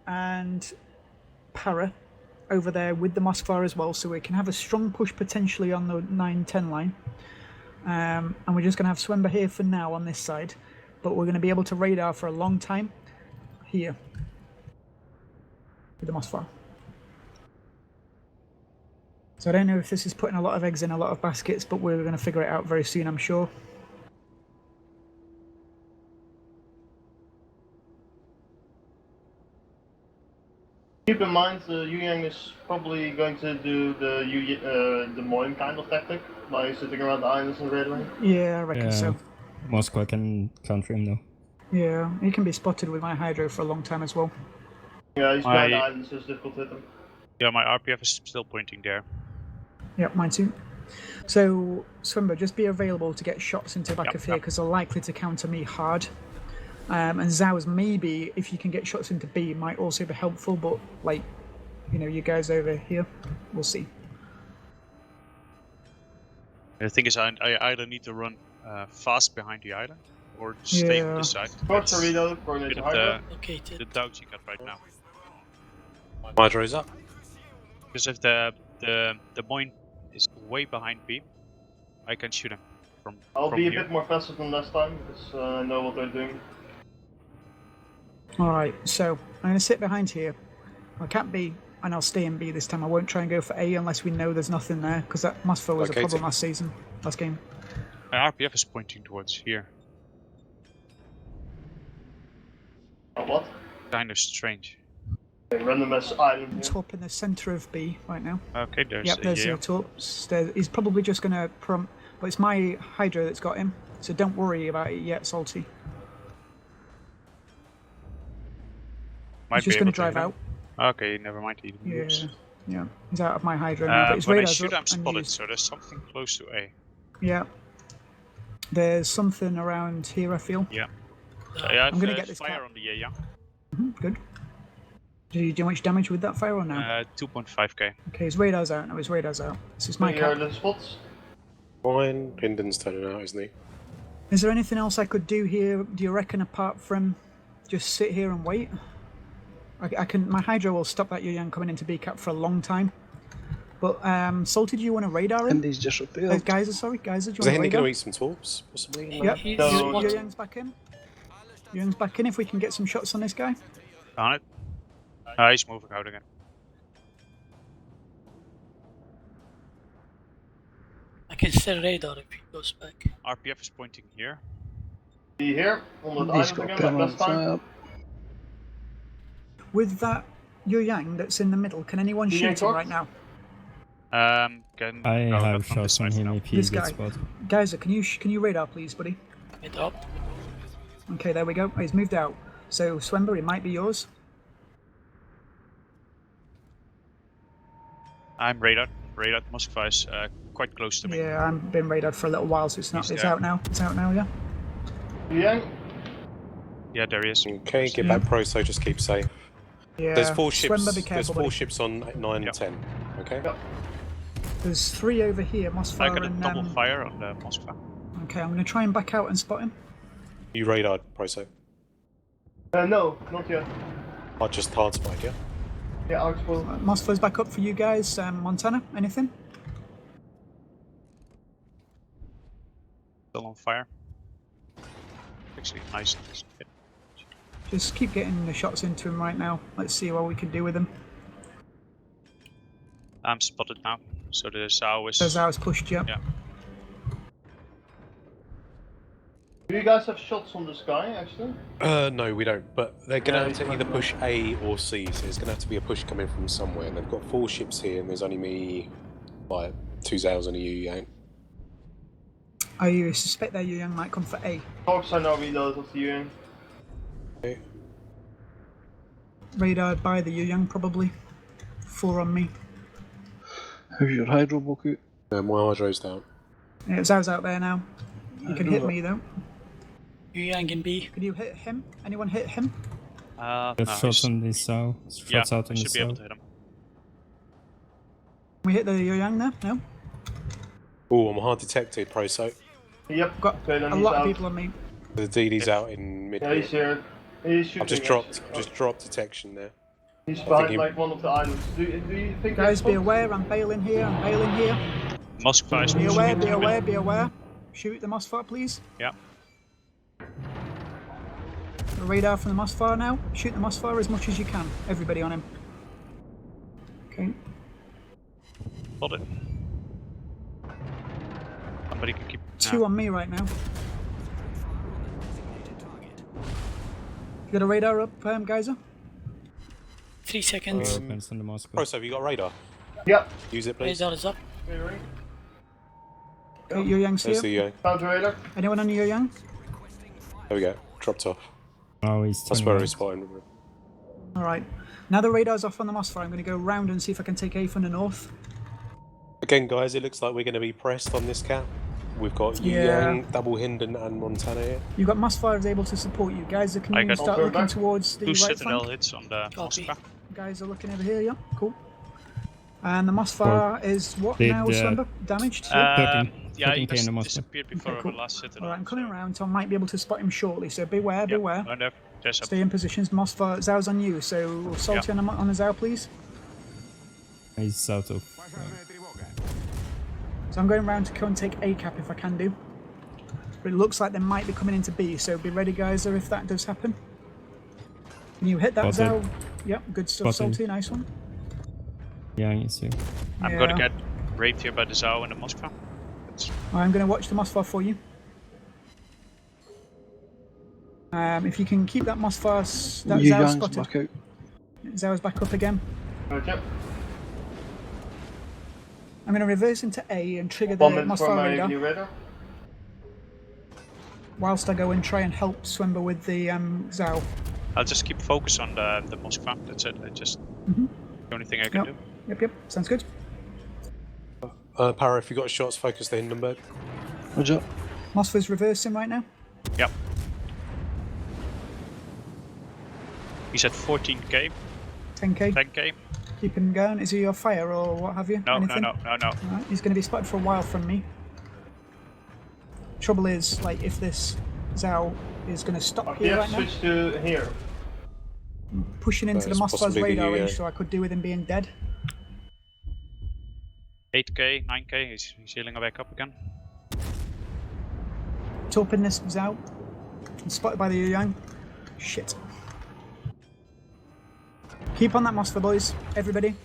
and Para over there with the Moskva as well, so we can have a strong push potentially on the 9-10 line. And we're just going to have Swemba here for now on this side, but we're going to be able to radar for a long time here with the Moskva. So I don't know if this is putting a lot of eggs in a lot of baskets, but we're going to figure it out very soon, I'm sure. keep in mind Yu Yang is probably going to do the Des Moines kind of tactic by sitting around the islands and raiding. Yeah, I reckon Yeah. so. Moscow can counter him though. Yeah, he can be spotted with my Hydro for a long time as well. Yeah, he's behind the I- islands, so it's difficult to hit him. Yeah, my RPF is still pointing there. Yep, mine too. So, Swimber, just be available to get shots into the back Yep, of here yep. because they're likely to counter me hard. And Zhao's maybe, if you can get shots into B, might also be helpful, but like, you know, you guys over here, we'll see. The thing is, I either need to run fast behind the island or stay on Yeah. this side. Torch That's Torpedo, a coordinate bit to of Hydra. the Located. doubts you got right now. Hydro's up. Because if the Des Moines is way behind B, I can shoot him from I'll from be a here. bit more passive than last time because I know what they're doing. Alright, so I'm going to sit behind here. I can't B, and I'll stay in B this time. I won't try and go for A unless we know there's nothing there, because that Mosfow was a Located. problem last game. My RPF is pointing towards here. Oh, what? Kind of strange. Okay, randomized island here. Top in the centre of B right now. Okay, there's Yep, there's yeah. the Torps. He's probably just going to prompt, but it's my Hydra that's got him, so don't worry about it yet, Salty. Might He's just be going able to drive hit out. him. Okay, never mind. He Yeah, moves. yeah. He's out of my Hydra now, but his When I radar's shoot, up I'm and spotted, used. so there's something close to A. Yeah. There's something around here, I feel. Yeah. So, yeah, I'm gonna I've, get this fire cap. on the yeah. Good. Did you do much damage with that fire or no? 2.5k. Okay, his radar's out now. His radar's out. This is my Here are cap. the spots. Fine. Hinden's turning out, isn't he? Is there anything else I could do here, do you reckon, apart from just sit here and wait? I can. My Hydra will stop that Yu Yang coming into B cap for a long time. But, Salty, do you want to radar him? Indy's just repaired. Geyser, sorry. Geyser, do Is you the want Hindi to going to radar? eat some torps, possibly? Yep. He's No. Yu spotted. Yang's back in. Yu Yang's back in if we can get some shots on this guy. On it. He's moving out again. I can still radar if he goes back. RPF is pointing here. Be here on the Indy's island got again, like permanent last time. fire. With that Yu Yang that's in the middle, can anyone Yu shoot Yang him torch? right now? I no, have not from this shots on side him now. if he This gets guy. spotted. Geyser, can you radar, please, buddy? Head up. Okay, there we go. He's moved out. So, Swember, it might be yours. I'm radar. Radar Moskva is quite close to me. Yeah, I've been radared for a little while, so it's not. He's It's there. out now. It's out now. Yeah. Yu Yang? Yeah, there he is. Okay, get back pro, so just keep safe. Yeah. There's four ships. Swember, be There's careful, four buddy. ships on 9 Yep. and 10. Okay. Yep. There's 3 over here. I Mosfire got a and. double fire on the Moskva. Okay, I'm gonna try and back out and spot him. You radar, Proso. No, not yet. I just hard spotted, yeah? Yeah, I'll explode. Mosfire's back up for you guys. Montana, anything? Still on fire. Actually, nice. Just keep getting the shots into him right now. Let's see what we can do with him. I'm spotted now. So the Zhao is. So Zhao's pushed you up. Yeah. Do you guys have shots on this guy, actually? No, we don't. But they're going to Yeah, have to he's either fine. push A or C, so there's going to have to be a push coming from somewhere. And they've got 4 ships here, and there's only me, like, 2,000 of you Yang. Oh, you suspect that Yu Yang might come for A. Talks are now reload of the Yu Yang. Okay. Radar by the Yu Yang, probably. 4 on me. How's your Hydro, Boku? My hydro's down. Yeah, Zhao's out there now. You can hit me though. Yu Yang in B. Can you hit him? Anyone hit him? There's no, shots he's- on this Sao. Yeah, Shots out I on the should be able Sao. to hit him. We hit the Yu Yang there? No? Oh, I'm hard detected, Proso. Yep, Got okay, then a he's lot out. of people on me. The DD's out in mid. Yeah, he's here. He's shooting. I've just dropped detection there. He's think behind he- like one of the islands. Do you think? Guys, that's be spots? aware, I'm bailing here, I'm bailing here. Moskva is Be pushing aware, into be the aware, middle. be aware. Shoot the Mosfire, please. Yeah. The radar from the Mosfire now. Shoot the Mosfire as much as you can. Everybody on him. Okay. Spotted. Somebody can keep. 2 on me right now. You got a radar up, Geyser? 3 seconds. Depends on the Moscow. Proso, have you got radar? Yeah. Use it, please. Radar is up. Radar. Okay, Yu Yang's There's here. the Counter radar. Anyone on Yu Yang? There we go. Dropped off. Oh, he's That's 21. where we spotted. Alright. Now the radar's off on the Mossfire, I'm going to go round and see if I can take A from the north. Again, guys, it looks like we're going to be pressed on this cap. We've got Yu Yeah. Yang, Double Hinden, and Montana here. You've got Mossfire is able to support you. Guys, can I you got- start Over looking back. towards the 2 right Citadel flank? hits on the Copy. Moskva. Guys are looking over here, yeah, cool. And the Mossfire is what Did, now, Swimber? Damaged? Yeah, 13K he in the just Moskva. disappeared before Okay, cool. the last Citadel. Alright, I'm coming so- around, so I might be able to spot him shortly, so beware, Yeah, beware. no, no, there's a Stay in positions. Mossfire, Zhao's on you, so salty Yeah. on the Zhao, please. He's south of. So I'm going around to go and take A cap if I can do. But it looks like they might be coming into B, so be ready, guys, or if that does happen. Can you hit that, Spotted. Zhao? Yep, good stuff, Spotted. salty, nice one. Yeah, he's here. I'm gonna Yeah. get raped here by the Zhao and the Moskva. I'm going to watch the Mossfire for you. If you can keep that Mossfire, that Yu Zhao's Yang's spotted. back out. Zhao's back up again. Okay. I'm going to reverse into A and trigger the 1 minute for Mossfire my radar, new radar. whilst I go and try and help Swimber with the Zhao. I'll just keep focus on the Moskva. That's it. I just Mhm. the only thing I can Yep. do. Yep, sounds good. Para, if you got shots, focus the Hindenburg. Roger. Mossfire's reversing right now. Yep. He's at 14k, 10k. 10k. Keep him going. Is he your fire or what have you? No, Anything? no. Alright, he's going to be spotted for a while from me. Trouble is, like, if this Zhao is going to stop Okay, here right now, switch to here. pushing into the It's Mossfire's possibly radar the, range, so I could do with him being dead. 8k, 9k. He's healing back up again. Torping this Zhao. I'm spotted by the Yu Yang. Shit. Keep on that Mossfire, boys. Everybody.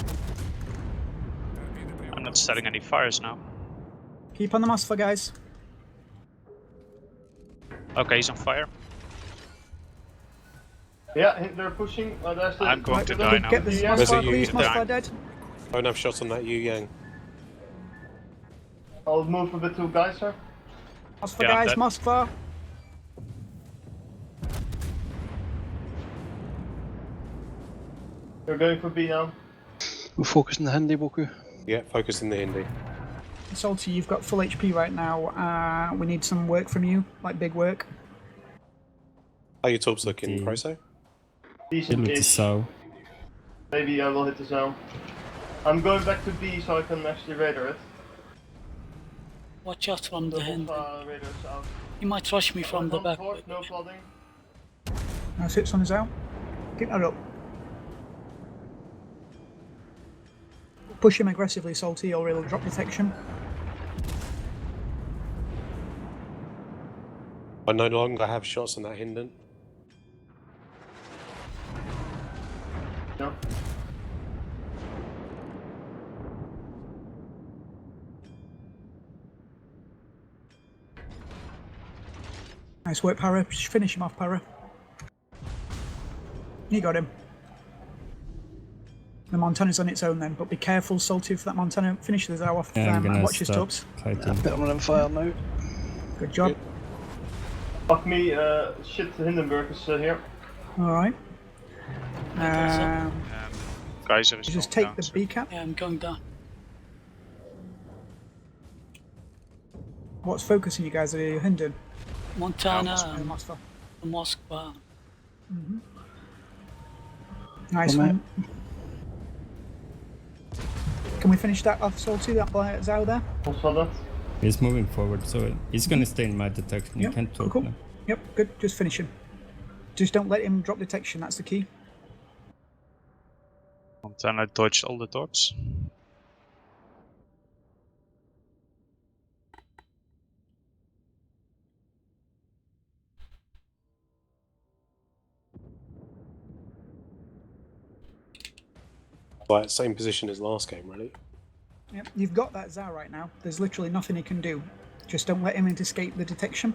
I'm not starting any fires now. Keep on the Mossfire, guys. Okay, he's on fire. Yeah, they're pushing. There's the I'm going to Citadel. die now. Get this Yeah. Where's Mossfire, it, Yu please. Yang? Mossfire dead. Don't have shots on that Yu Yang. I'll move a bit to Geyser. Mossfire, Yeah, guys. dead. Mossfire. They're going for B now. We're focusing the Hindi, Boku. Yeah, focus in the Hindi. Salty, you've got full HP right now. We need some work from you, like big work. How are your torps looking, The- Proso? Hit with the Decent-ish. Sao. Maybe I will hit the zone. I'm going back to B so I can actually radar it. Watch out from the hand. Radar's out. He might rush me from the On back. port, no flooding. Nice hits on his out. Keep that up. Push him aggressively, Salty, or he'll drop detection. I no longer have shots on that Hinden. No. Nice work, Para. Finish him off, Para. You got him. The Montana's on its own then, but be careful, Salty, if that Montana finishes Zhao off Yeah, I'm and gonna watch his stop tubs. fighting. Bit on fire now. Good job. Fuck me, shit, the Hindenburg is here. Alright. Geyser is Just going take down, the so- B cap. Yeah, I'm going down. What's focusing you guys? Are you Hinden? Montana And and Moskva. Moskva. Nice Well, one. Can we finish that off, Salty, that by Zhao there? Also that. He's moving forward, so he's gonna stay in my detection. You Yep, can't talk cool. now. Yep, good. Just finish him. Just don't let him drop detection, that's the key. Montana dodged all the torps. Like, same position as last game, really. Yep, you've got that Zhao right now. There's literally nothing he can do. Just don't let him escape the detection.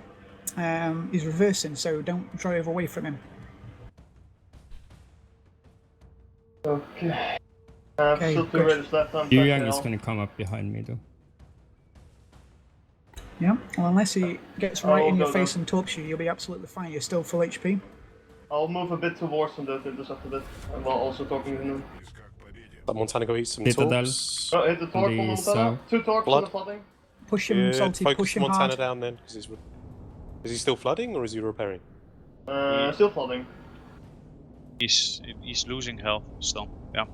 He's reversing, so don't drive away from him. So Okay. Okay, Still 2 good. raiders left. I'm Yu back Yang now. is gonna come up behind me though. Yeah, well, unless he gets right I'll in your go face down. and talks you, you'll be absolutely fine. You're still full HP. I'll move a bit towards him though to intercept a bit, while also talking to him. Let Montana go eat some Citadel. torps. Oh, hit the torp on the Montana. south. 2 torps Blood. on the flooding. Push him, Good. Salty, Focus push him Montana hard. down then, because is he still flooding or is he repairing? Still flooding. He's losing health still. Yeah.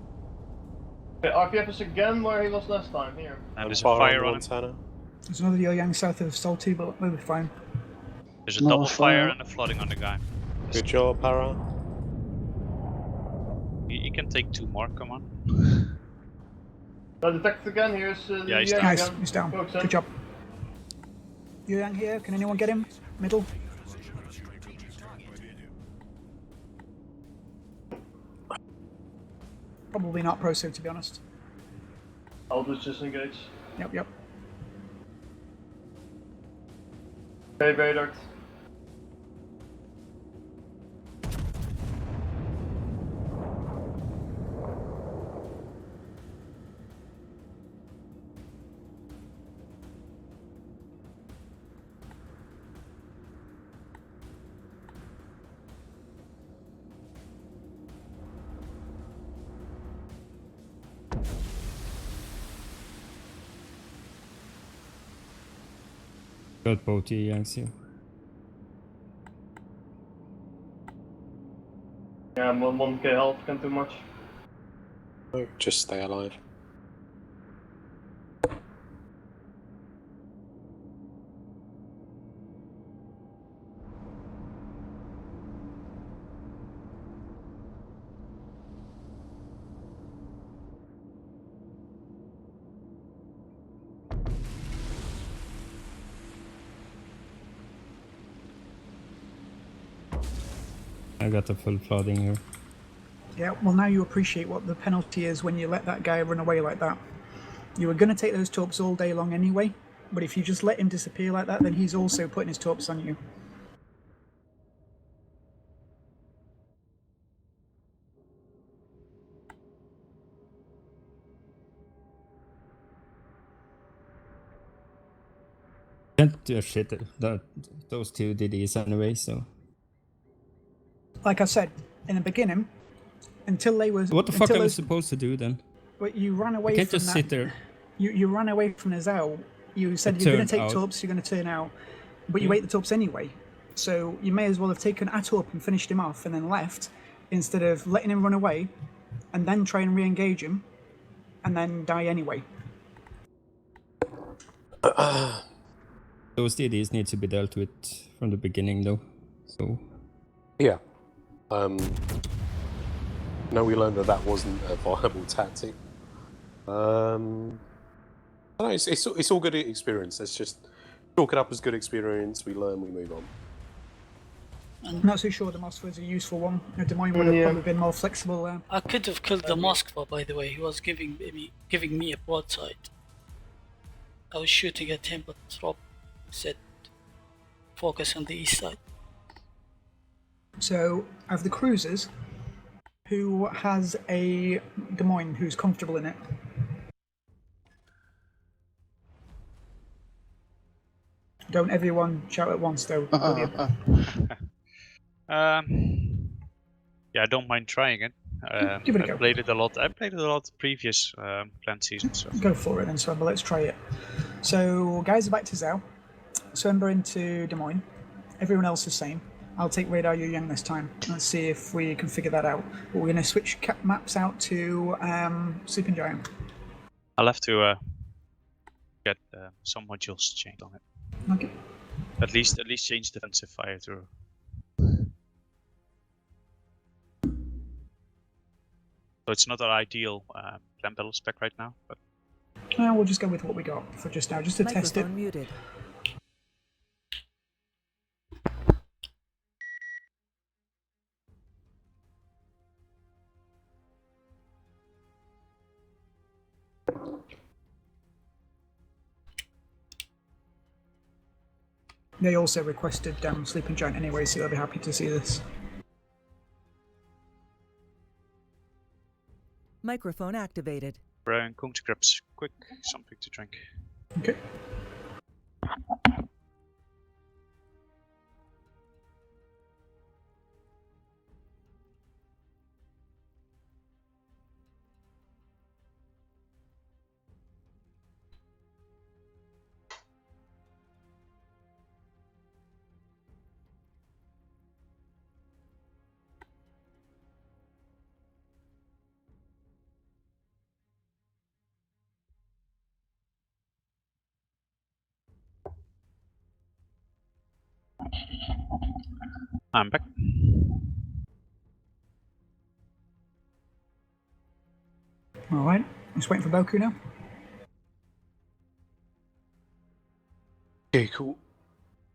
Okay, RPF is again where he was last time, here. And there's a Fire fire on him. Montana. There's another Yo Yang south of Salty, but we'll be fine. There's a No double fire fire. and a flooding on the guy. Good job, Para. He can take 2 more, come on. Detected again, here's Yeah, he's Yang down. Nice, again. he's down. Focus in. Good job. Yo Yang here, can anyone get him? Middle? Probably not Proso, to be honest. I'll just disengage. Yep. Okay, Radar. Got both Yu Yangs here. Yeah, I'm on 1k health, can't do much. No, just stay alive. I got the full flooding here. Yeah, well now you appreciate what the penalty is when you let that guy run away like that. You were going to take those torps all day long anyway, but if you just let him disappear like that, then he's also putting his torps on you. Can't do shit. Those 2 DDs anyway, so. Like I said, in the beginning, until they were... What the fuck until am I those- supposed to do then? But you ran I away can't from just that. sit there. You ran away from the Zao. You said I you're going to turned take out. torps, you're going to turn out, but you Yeah. ate the torps anyway. So you may as well have taken a torp and finished him off and then left, instead of letting him run away, and then try and re-engage him, and then die anyway. Those DDs need to be dealt with from the beginning though. So Yeah. No, we learned that wasn't a viable tactic. I don't know, it's all good experience. Let's just chalk it up as good experience. We learn, we move on. I'm not so sure the Moskva is a useful one. Des Moines would have Yeah. probably been more flexible there. I could have killed the Moskva, by the way. He was giving me a broadside. I was shooting at him, but Rob said focus on the east side. So, of the cruisers, who has a Des Moines who's comfortable in it? Don't everyone shout at once, though. will you? Yeah, I don't mind trying it. Give it a I go. played it a lot. I played it a lot previous plant season. So Go for it then, Swember. Let's try it. So, guys are back to Zao. Swember into Des Moines. Everyone else the same. I'll take Radar Yu Yang this time. Let's see if we can figure that out. But we're going to switch maps out to Sleeping Giant. I'll have to get some modules changed on it. Okay. At least change defensive fire through. So it's not our ideal plant battle spec right now, but We'll just go with what we got for just now, just to test it. Microphone muted. They also requested Sleeping Giant anyway, so they'll be happy to see this. Microphone activated. Brian, going to grab quick something to drink. Okay. I'm back. All right. Just waiting for Boku now. Okay, cool.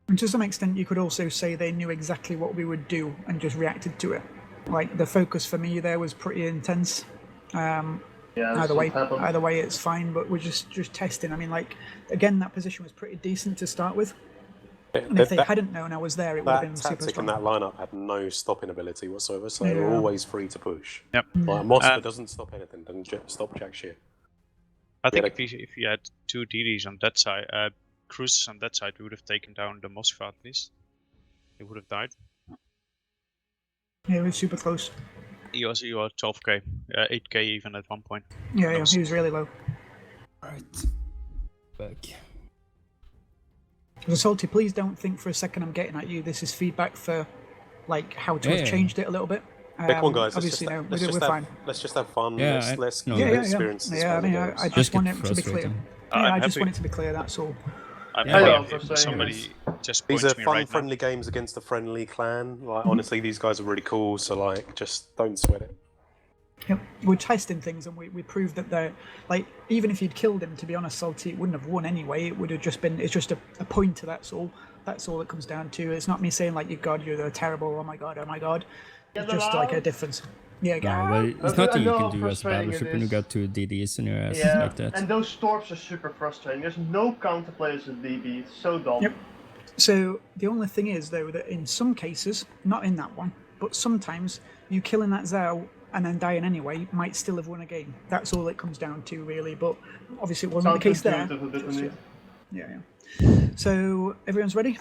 And to some extent, you could also say they knew exactly what we would do and just reacted to it. Like the focus for me there was pretty intense. Yeah, Either that's way, what happened. either way, it's fine. But we're just testing. I mean, like again, that position was pretty decent to start with. And if they hadn't known I was there, it would have That been super tactic strong. and that lineup had no stopping ability whatsoever, so they were Yeah. always free to push. Yep. Like Mosca doesn't stop anything, doesn't stop jack shit. I think Yeah, if you had 2 DDs on that side, cruisers on that side, we would have taken down the Moskva at least. He would have died. Yeah, it was super close. He was 12k, 8k even at one point. Yeah, yeah, he was really low. Alright. Back. So Salty, please don't think for a second I'm getting at you. This is feedback for like how to have Yeah. changed it a little bit. Come on, guys. Obviously, no, let's we're fine. just have fun. Yeah, let's no, get Yeah, yeah, experience. yeah. this Yeah, I fun mean, games. I just Just want get it to be clear. frustrating. Yeah, I'm I just happy. want it to be clear. That's all. I'm Yeah, happy yeah, if for saying somebody just These points are me fun, right friendly games against a friendly clan. Like honestly, these guys are really cool. So like, just don't sweat it. Yep. We're testing things, and we proved that they're like, even if you'd killed him, to be honest, Salty, it wouldn't have won anyway. It would have just been, it's just a pointer. That's all it comes down to. It's not me saying like, you God, you're terrible. Oh my God. It's just like a difference. Yeah, No, but there's I nothing you know can how do as a frustrating it battleship when you is. got 2 DDs in your ass Yeah, like that. and those storms are super frustrating. There's no counterplay as a DB. It's so dumb. Yep. So the only thing is, though, that in some cases, not in that one, but sometimes you killing that Zhao and then dying anyway might still have won a game. That's all it comes down to, really. But obviously, it wasn't the case there. Counterintuitive a bit Just, indeed. yeah. So everyone's ready?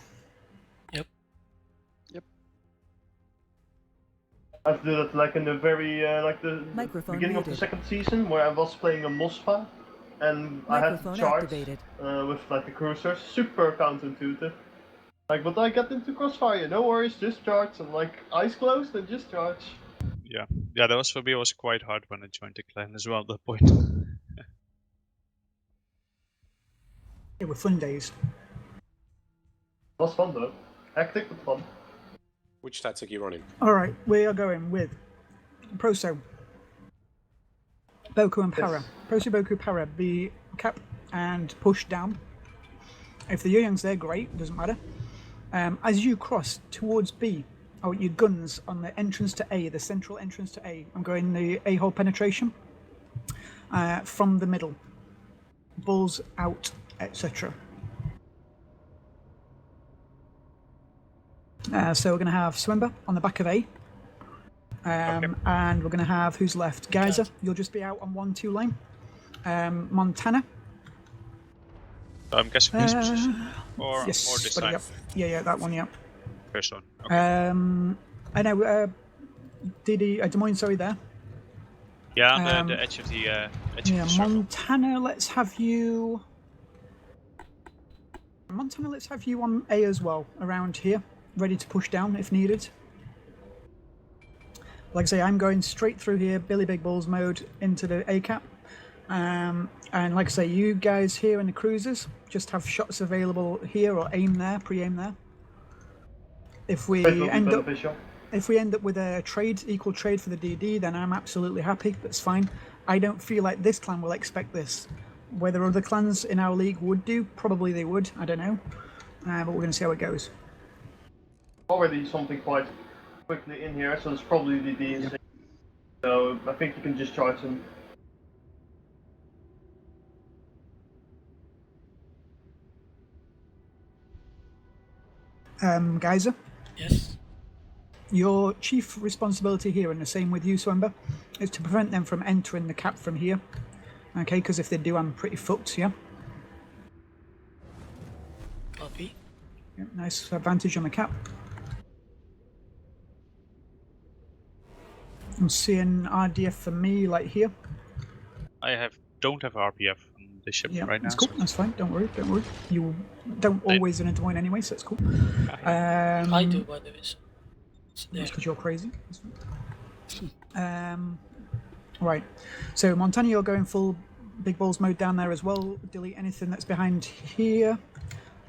I did it like in the very like the Microphone beginning of the muted. second season where I was playing a Moskva and I had to Microphone charge activated. with like the cruisers. Super counterintuitive. Like, but I get into crossfire. No worries, just charge. And like eyes closed and just charge. Yeah, that was for me. It was quite hard when I joined the clan as well at that point. They were fun days. It was fun though. Hectic but fun. Which tactic are you running? All right, we are going with Proso, Boku, and Para. Yes. Proso, Boku, Para. Be cap and push down. If the Young's there, great. Doesn't matter. As you cross towards B, your guns on the entrance to A, the central entrance to A. I'm going the A-hole penetration from the middle. Balls out, etc. So we're going to have Swimber on the back of A. And we're going to have, who's left? Geyser, you'll just be out on 1-2 lane. Montana. So I'm guessing this position or Yes, this but time. yep. Yeah, that one, yeah. First one. Okay. I know, Des Moines, sorry, there. Yeah, on the edge of the Yeah, circle. Montana, let's have you on A as well, around here, ready to push down if needed. Like I say, I'm going straight through here, Billy Big Balls mode, into the A cap. And like I say, you guys here in the cruisers, just have shots available here or aim there, pre-aim there. If we It will be end up beneficial. with a trade, equal trade for the DD, then I'm absolutely happy. That's fine. I don't feel like this clan will expect this. Whether other clans in our league would do, probably they would. I don't know. But we're going to see how it goes. Already something quite quickly in here, so it's probably the DNC. So I think you can just charge him. Geyser, Yes. your chief responsibility here, and the same with you, Swember, is to prevent them from entering the cap from here. Okay, because if they do, I'm pretty fucked, yeah? Copy. Yep, nice advantage on the cap. I'm seeing RDF for me, like here. I don't have RPF on the ship Yeah, right now. that's cool. so- That's fine. Don't worry. Don't worry. You don't always in a Des Moines anyway, so it's cool. I do, by the way. So it's there. That's because you're crazy. That's fine. Right. So Montana, you're going full big balls mode down there as well. Delete anything that's behind here.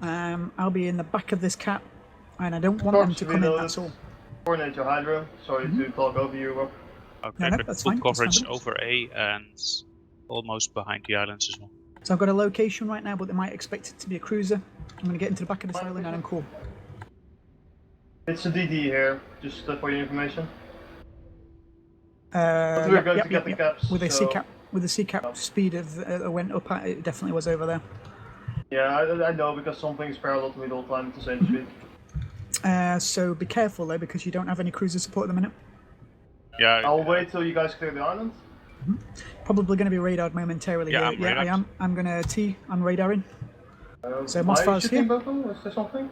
I'll be in the back of this cap, and I don't want them to come in. That's all. Coordinate your hydro. Sorry to talk over you, Rob. Okay, no, but that's full fine, that's coverage fine. over A and almost behind the islands as well. So I've got a location right now, but they might expect it to be a cruiser. I'm going to get into the back of this island, and I'm cool. It's a DD here, just for your information. We're we're going to get the caps, With a so- sea cap, with the sea cap speed of went up at, it definitely was over there. Yeah, I know because something's parallel to me the whole time at the same speed. So be careful though, because you don't have any cruiser support at the minute. Yeah, I'll wait till you guys clear the island. Probably going to be radared momentarily. Yeah, here. I'm I radared. am. I'm going to T on radaring. So why are you Mosfar's shooting here. both of them? Is there something?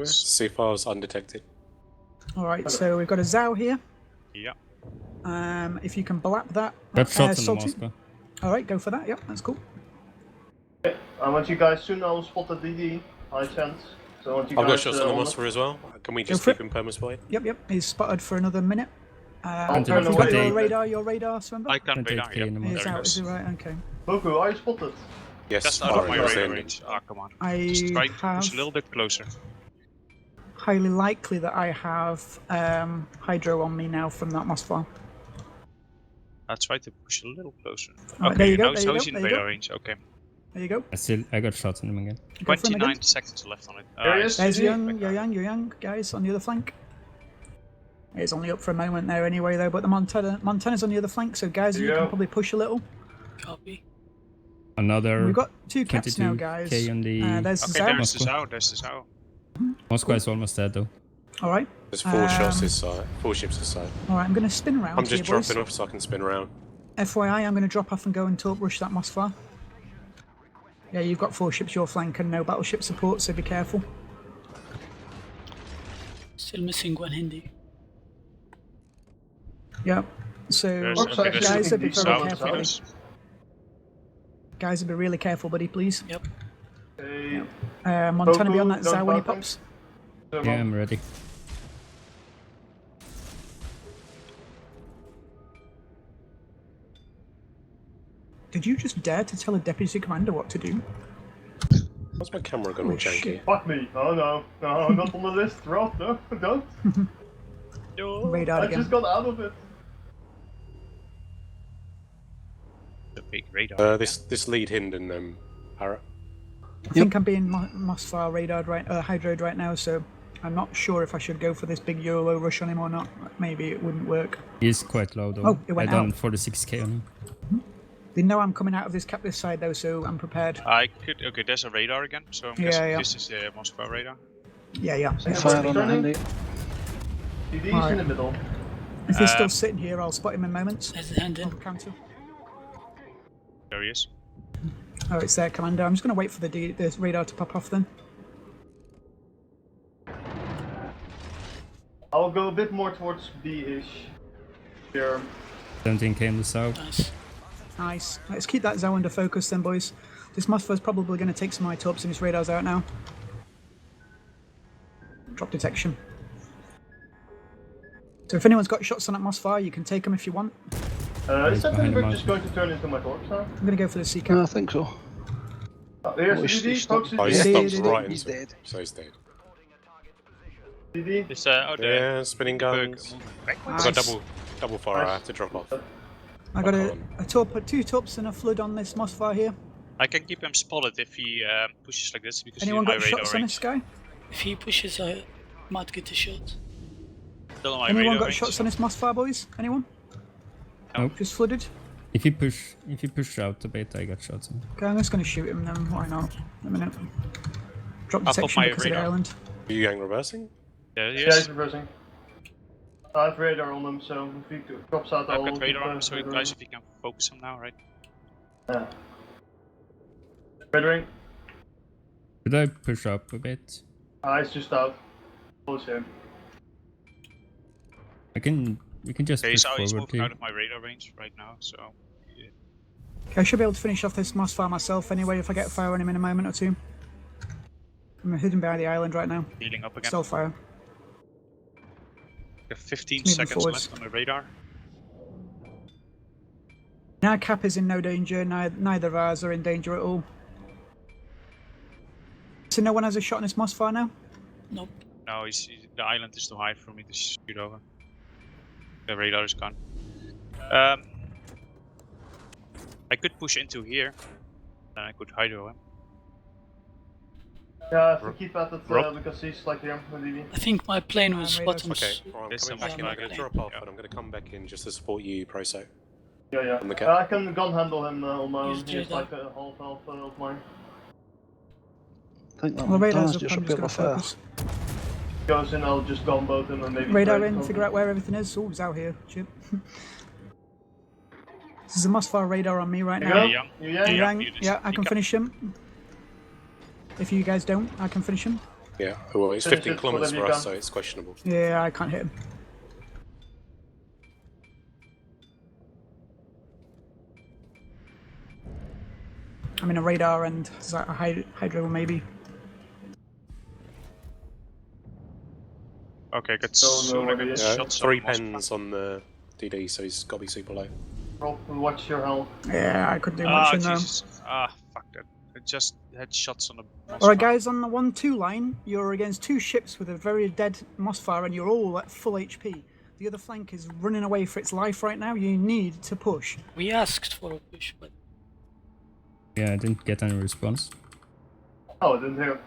See if I was undetected. All right. So we've got a Zao here. yeah. If you can blap that. Got shot in the Salty. Moscow. All right, go for that. Yep, that's cool. I want you guys soon. I'll spot the DD. High chance. So I want you I've got guys. shots on the Mosfer as well. Can we just for keep him perma-spotted? Yep. He's spotted for another minute. I'll Have turn you got away. your radar, Swimber? I can't radar, 28k yeah. in the He's There it out. Is goes. it right? Okay. Boku, are you spotted? Yes, Just out of my sorry, I was radar in. range. Ah, come on. I Just try to have push a little bit closer. highly likely that I have Hydro on me now from that Mosfar. I'll try to push a little closer. Alright, Okay, there you go, now there you he's go, in there you radar go. range. Okay. There you go. I got shots on him again. Go for him again. 29 seconds left on it. There he is. There's GG. you're young, guys, on the other flank. He's only up for a moment there anyway, though, but the Montana's on the other flank, so guys, you Yeah. can probably push a little. Copy. Another We've got 2 caps now, 22K guys. on the There's Okay, Zao. there's the Zao. There's the Zao. Moscow is almost dead though. Alright, There's 4 shots this side, 4 ships this side. alright, I'm going to spin around I'm just here, boys. dropping off so I can spin around. FYI, I'm going to drop off and go and torp rush that Mosfar. Yeah, you've got 4 ships your flank and no battleship support, so be careful. Still missing one Hindi. Yep. So, There's, Looks okay, like there's guys, shooting be these very Zao careful. guys. Guys, be really careful, buddy, please. Yep. Hey, Montana, be on that Boku, Zao when he don't pops. Yeah, I'm ready. Did you just dare to tell a deputy commander what to do? What's my camera gone all Oh, janky? shit. Fuck me. Oh no. No, I'm not on the list. Rob, no, don't. Radar I again. just got out of it. The big radar. This lead Hinden, Parrot. I think I'm being Mosfar radared hydroed right now, so I'm not sure if I should go for this big YOLO rush on him or not. Maybe it wouldn't work. He's quite low though. Oh, it went I done out. 46k on him. They know I'm coming out of this cap this side though, so I'm prepared. I could. Okay, there's a radar again. So I'm Yeah, guessing yeah. this is the Moscow radar. Yeah. Fire on the Hindi. DD's Alright. in the middle. If he's still sitting here, I'll spot him in moments. There's the hand I'll in. counter. There he is. Oh, it's there, Commander. I'm just going to wait for the radar to pop off then. I'll go a bit more towards B-ish. Here. 17k in the south. Nice. Nice. Let's keep that Zao under focus then, boys. This Mosfar's probably going to take some of my torps and his radar's out now. Drop detection. So if anyone's got shots on that Mosfar, you can take them if you want. Is that behind the Hindenburg just mountain. going to turn into my torch now? I'm going to go for the sea No, I cap. think so. Here's Oh, the he's DD, stopped. folks. Oh, He's he Yeah, stops yeah, right he's into dead. So he's dead. DD. It's oh the Yeah, spinning guns. backwards. I've got Nice. double fire. I have to drop off. I got Back a torp, 2 torps and a flood on this Mosfar here. I can keep him spotted if he pushes like this because Anyone he's in got my radar shots on range. this guy? If he pushes, I might get a shot. Still in my Anyone radar got range. shots on this Mosfar, boys? Anyone? Nope. Just flooded? If you push out the beta, I got shots on him. Okay, I'm just going to shoot him then. Why not? A minute. Drop Up on detection my because of the radar. island. Are you going reversing? Yeah, he Yeah, he's is. reversing. I have radar on him, so if he drops out, I've I'll got radar on him, keep, so guys, if you can focus him now, right? Yeah. Radaring. Should I push up a bit? He's just out. Close him. We can just Okay, push so he's forward, moving out please. of my radar range right now, so... yeah. Okay, I should be able to finish off this Moss Fire myself anyway if I get fire on him in a moment or two. I'm hidden behind the island right now. Healing up again. Still fire. We have 15 It's moving seconds forwards. left on the radar. Now Cap is in no danger, neither of ours are in danger at all. So no one has a shot on this Moss Fire now? Nope. No, the island is too high for me to shoot over. The radar is gone. I could push into here, then I could hydro him. Yeah, I have to keep at it Rob? because he's like here with EV. I think my plane was radar. bottom. Okay, well, I'm There's coming some back in. I'm going to flag. drop off, Yeah. but I'm going to come back in just to support you, Proso. Yeah. On the cap. I can gun handle him on my Use own. He's radar. like a half health of mine. I think that Well, the radar's Montana's up, just I'm a just bit going of to a fire. focus. Goes in, I'll just gun both him and maybe. Radar trade in, something. figure out where everything is. Oh, he's out here. Shit. This is a Moss Fire radar on me right You now. go? Young. You Yeah. yang? Yang, you just- yeah, I you can can- finish him. If you guys don't, I can finish him. Yeah, well, it's Finish 15 it, kilometers whatever for you us, can. so it's questionable. Yeah, I can't hit him. I'm in a radar and is that a hydro maybe? Okay, good. Don't know Soon I what got it is. Yeah, shots 3 on Moss pens on the DD, so he's got to be super low. Rob, watch your health. Yeah, I couldn't do Ah, much in there. Jesus. Ah, fuck that. I just had shots on the Moss Alright Fire. guys, on the 1-2 line, you're against two ships with a very dead Moss Fire and you're all at full HP. The other flank is running away for its life right now. You need to push. We asked for a push, but Yeah, I didn't get any response. Oh, I didn't hear.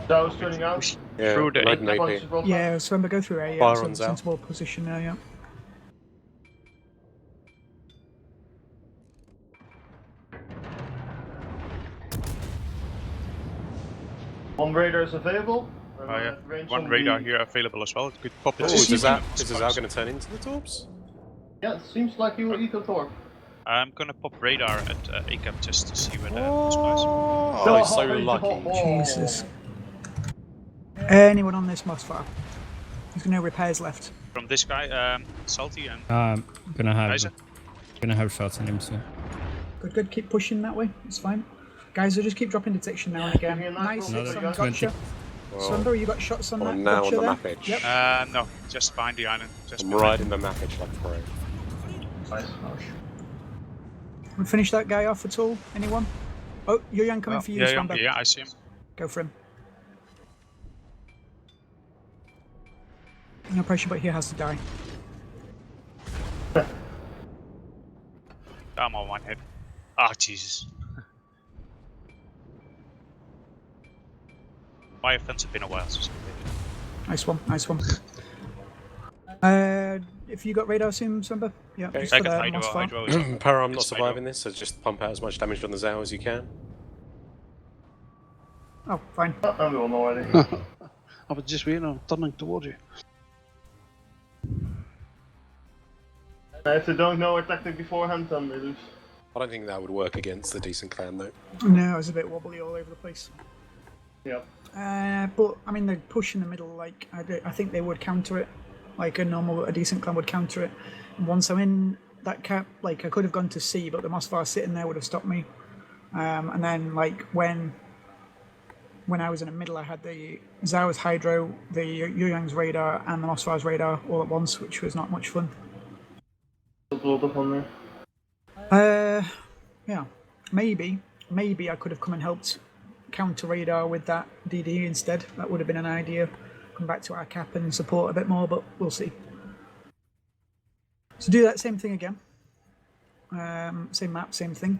That was turning out. Yeah, Through the- 19 AP. Punch, Rob. Yeah, so remember, go through A. Yeah, Fire it's a runs out. sensible position there, yeah. One radar is available. and Oh I yeah, have range one on radar the- here available as well. It could pop Oh, into is the that space. going to turn into the Torps? Yeah, it seems like you will eat a torp. I'm gonna pop radar at ACAP just to see where the spies. Oh, he's so lucky. Jesus. Anyone on this Moss Fire? There's no repairs left. From this guy, Salty and Gonna Geyser. have shots on him soon. Good, good. Keep pushing that way. It's fine. Guys, will just keep dropping detection now and again. Give me a Nice nice hits roll, on 20. Gotcha. Well, Swimber, you got shots on that? I'm now on Gotcha the there? map edge. Yep. No, just behind the island. Just I'm behind. riding the map edge like a pro. Nice. We finish that guy off at all? Anyone? Oh, Young coming for you, yeah, Swimber. yeah, I see him. Go for him. No pressure, but he has to die. I'm on one hit. Ah, Jesus. My offensive been a while since I Nice one, nice one. If you got radar soon, Swimber? Yeah, Okay. just I for got the hydro, Moss Fire. hydro is on. Para, I'm not It's surviving this, so just pump out as much damage on the Zao as you can. Oh, fine. I'm going already. I was just waiting, I'm turning towards you. If they don't know our tactic beforehand, then they lose. I don't think that would work against the decent clan though. No, it's a bit wobbly all over the place. Yep. But I mean, the push in the middle, like I think they would counter it, like a decent clan would counter it. And once I'm in that cap, like I could have gone to C, but the Moss Fire sitting there would have stopped me. And then like when I was in the middle, I had the Zao's Hydro, the Yuyang's radar, and the Moss Fire's radar all at once, which was not much fun. Blood up on there. Yeah, maybe I could have come and helped counter radar with that DD instead. That would have been an idea. Come back to our cap and support a bit more, but we'll see. So do that same thing again. Same map, same thing.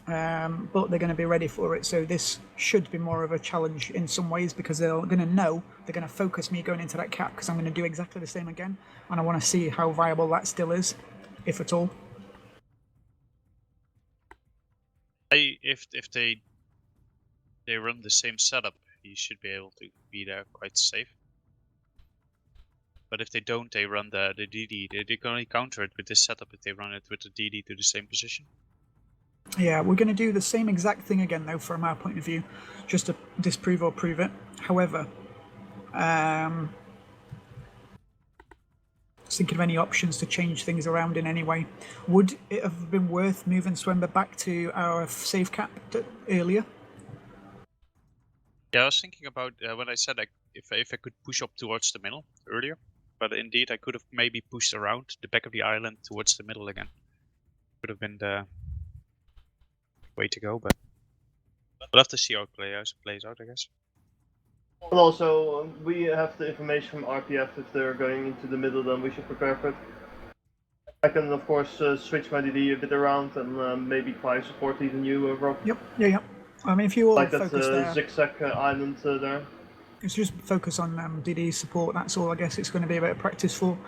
But they're going to be ready for it. So this should be more of a challenge in some ways because they're going to know they're going to focus me going into that cap because I'm going to do exactly the same again, and I want to see how viable that still is, if at all. if they run the same setup, you should be able to be there quite safe. But if they don't, they run the DD. They can only counter it with this setup if they run it with the DD to the same position. Yeah, we're going to do the same exact thing again, though, from our point of view, just to disprove or prove it. However, just thinking of any options to change things around in any way. Would it have been worth moving Swemba back to our save cap earlier? Yeah, I was thinking about when I said if I could push up towards the middle earlier, but indeed I could have maybe pushed around the back of the island towards the middle again. Could have been the way to go, but we'll have to see how it plays out, I guess. And also, we have the information from RPF. If they're going into the middle, then we should prepare for it. I can, of course, switch my DD a bit around and maybe try support even you, Rob. Yep, yeah. I mean, if you all Like that focus there, zigzag island there. it's just focus on DD support, that's all I guess it's going to be a bit of practice for.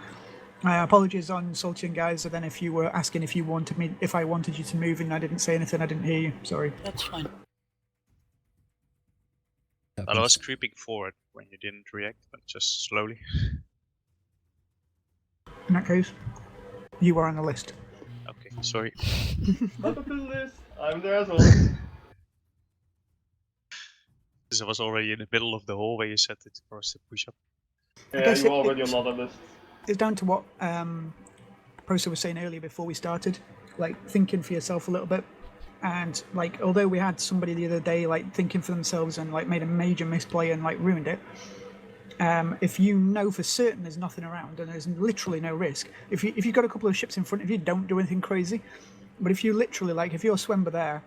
Apologies on Salty and guys, and then if you were asking if you wanted me, if I wanted you to move and I didn't say anything, I didn't hear you, sorry. That's fine. I was creeping forward when you didn't react, but just slowly. In that case, you are on the list. Okay, sorry. Look at the list. I'm there as well. Because I was already in the middle of the hall where you said it for us to push up. Yeah, guess you're already on another list. It's down to what Prosa was saying earlier before we started, like thinking for yourself a little bit. And like, although we had somebody the other day like thinking for themselves and like made a major misplay and like ruined it, if you know for certain there's nothing around and there's literally no risk, if you've got a couple of ships in front of you, don't do anything crazy. But if you literally like, if you're Swemba there,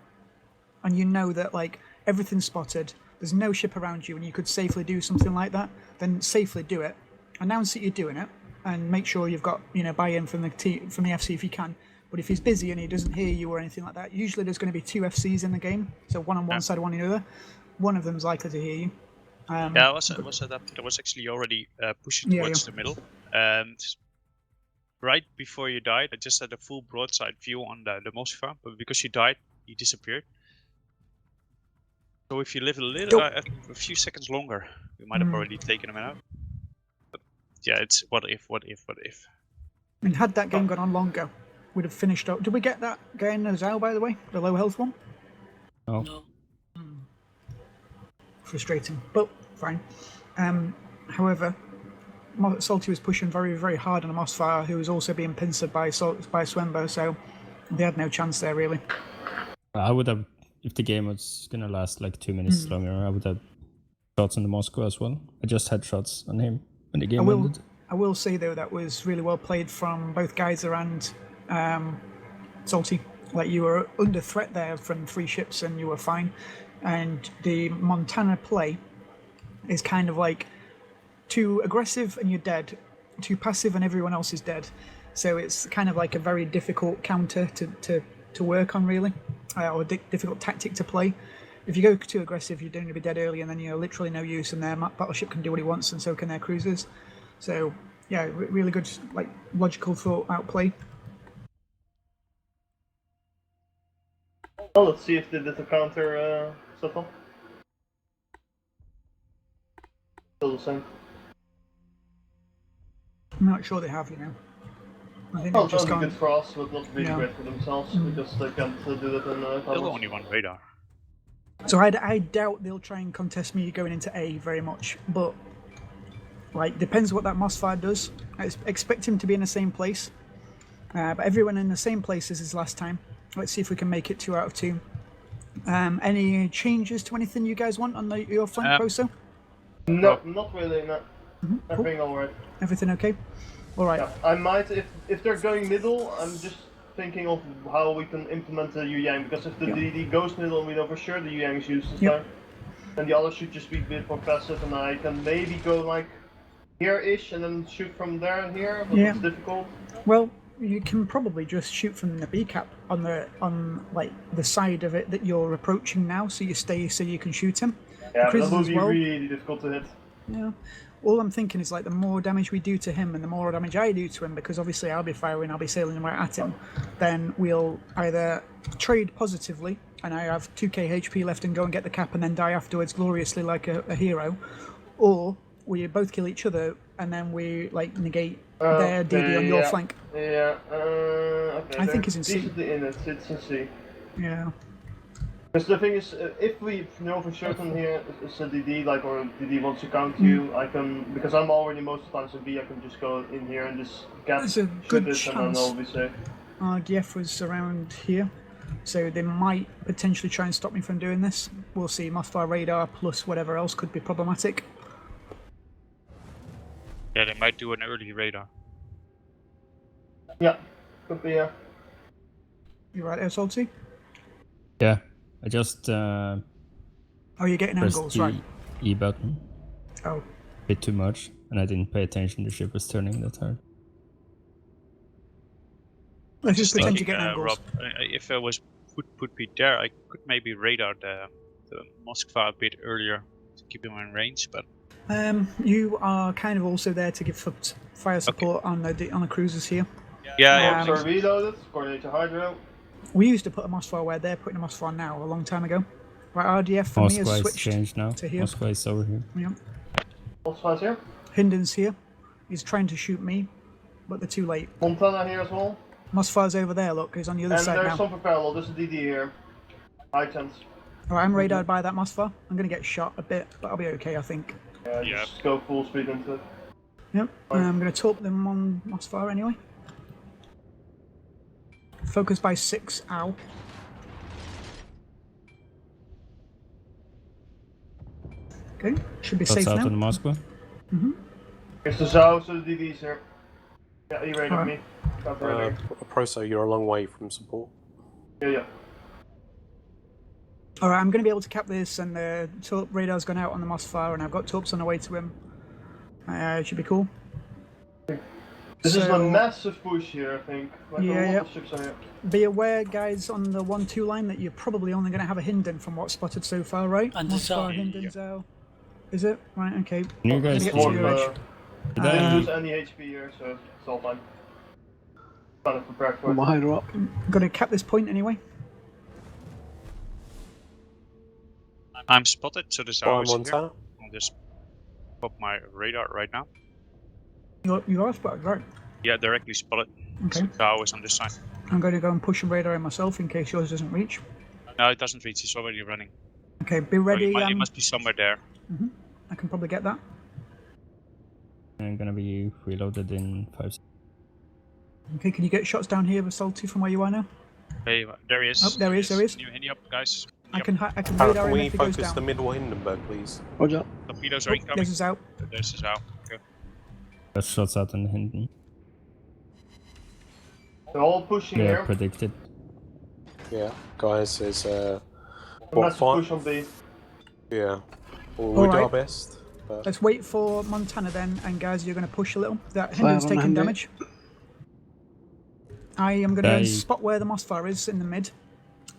and you know that like everything's spotted, there's no ship around you, and you could safely do something like that, then safely do it. Announce that you're doing it, and make sure you've got buy-in from the FC if you can. But if he's busy and he doesn't hear you or anything like that, usually there's going to be 2 FCs in the game, so one on one side, one on the other. One of them's likely to hear you. Yeah, I was adapted. I was actually already pushing towards the middle, and right before you died, I just had a full broadside view on the Moskva, but because you died, you disappeared. So if you live a few seconds longer, we might have already taken him out. But yeah, it's what if. And had that game gone on longer, we'd have finished up. Did we get that guy in Zao, by the way? The low health one? No. Frustrating, but fine. However, Salty was pushing very, very hard on a Mossfire, who was also being pincered by Swemba, so they had no chance there, really. I would have, if the game was gonna last like 2 minutes longer, I would have shots on the Moscow as well. I just had shots on him when the game ended. I will say, though, that was really well played from both Geyser and Salty. Like, you were under threat there from 3 ships and you were fine. And the Montana play is kind of like too aggressive and you're dead, too passive and everyone else is dead. So it's kind of like a very difficult counter to work on, really, or difficult tactic to play. If you go too aggressive, you're going to be dead early, and then you're literally no use, and their battleship can do what he wants, and so can their cruisers. So yeah, really good, like, logical thought out play. Well, let's see if they did the counter stuff on. Still the same. I'm not sure they have, I think Well, they've just that'll be gone. good for us, but not really Yeah. great for themselves, because they can't do that in Still Cobbles. only one radar. So I doubt they'll try and contest me going into A very much, but like, depends what that Mossfire does. I expect him to be in the same place, but everyone in the same place as his last time. Let's see if we can make it 2 out of 2. Any changes to anything you guys want on your flank, Proso? No, not really, no. Cool. Everything alright. Everything okay? All right. Yeah, I might, if they're going middle, I'm just thinking of how we can implement the Yu Yang, because if the DD goes middle, we know for sure the Yu Yang is useless there. And the others should just be a bit more passive, and I can maybe go like here-ish and then shoot from there and here, but it's difficult. Well, you can probably just shoot from the B cap on like the side of it that you're approaching now, so you stay so you can shoot him. Yeah, The but that would cruisers be as well. really difficult to hit. Yeah. All I'm thinking is, like, the more damage we do to him and the more damage I do to him, because obviously I'll be firing, I'll be sailing right at him, then we'll either trade positively and I have 2k HP left and go and get the cap and then die afterwards gloriously like a hero, or we both kill each other and then we like negate their DD on your flank. Yeah, okay. I think it's in C. Decently in it, it's in C. Yeah. Because the thing is, if we know for certain here it's a DD, like, or DD wants to count you, I can, because I'm already most of the times in B, I can just go in here and just get There's a shoot good this and then chance. I'll be safe. RDF was around here, so they might potentially try and stop me from doing this. We'll see. Mothfire radar plus whatever else could be problematic. Yeah, they might do an early radar. Yeah, could be, yeah. You right there, Salty? Yeah, I just Oh, you're getting pressed angles, the right? E button Oh, a bit too much, and I didn't pay attention the ship was turning that hard. let's just pretend thinking, you're getting angles. Rob, if I was would be there, I could maybe radar the Moskva a bit earlier to keep him in range, but You are kind of also there to give fire support on the cruisers here. yeah, Corps are reloaded, coordinate to Hydro. We used to put a Mothfire where they're putting a Mothfire now, a long time ago. Right, RDF for me Moskva has is switched changed now. to here. Moskva is over here. Yeah. What's fast here? Hinden's here. He's trying to shoot me, but they're too late. Montana here as well. Mothfire's over there, look, he's on the other And side there's now. something parallel, there's a DD here. High chance. Alright, I'm radared by that Mothfire. I'm gonna get shot a bit, but I'll be okay, I think. Yeah, Yeah. just go full speed into it. Yep, I'm gonna torp them on Mothfire anyway. Focus by 6, ow. Okay, should be Shots safe out now. on the Moskva. It's the Zhao, so the DD's here. Yeah, he raided Alright. me. Got the radar. Proso, you're a long way from support. Yeah. Alright, I'm going to be able to cap this, and the torp radar's gone out on the Mothfire, and I've got torps on the way to him. It should be cool. This is a So- massive push here, I think. Like Yeah, a lot yeah. of ships are here. Be aware, guys, on the 1-2 line that you're probably only going to have a Hinden from what's spotted so far, right? And the Mothfire, Zhao. Hinden, Zhao. Is it? Right, okay. Can you guys get hear to me? your edge. Did I didn't I- lose any HP here, so it's all fine. Kind of prepared for I'm it. a higher up. I'm going to cap this point anyway. I'm spotted, so the Fire Zhao is here. Montana. I'll just pop my radar right now. You are spotted, right? Yeah, directly spotted. Okay. Zhao is on this side. I'm going to go and push a radar in myself in case yours doesn't reach. No, it doesn't reach. He's already running. Okay, be Oh, ready. he must be somewhere there. I can probably get that. I'm gonna be reloaded in 5 seconds. Okay, can you get shots down here with Salty from where you are now? Hey, there he is. Oh, there he is, there he is. Can you up, guys? I can radar Can him we if he goes focus down. the middle Hindenburg, please? Roger. Torpedoes are Oh, incoming. this is out. There's the Zhao. Okay. Got shots out on the Hinden. They're all pushing Yeah, here. predicted. Yeah, guys, there's Massive five? push on B. Yeah. We'll do our Alright. best. But Let's wait for Montana then, and guys, you're going to push a little. That Fire Hinden's on taking Hinden. damage. I am going to They- spot where the Mothfire is in the mid,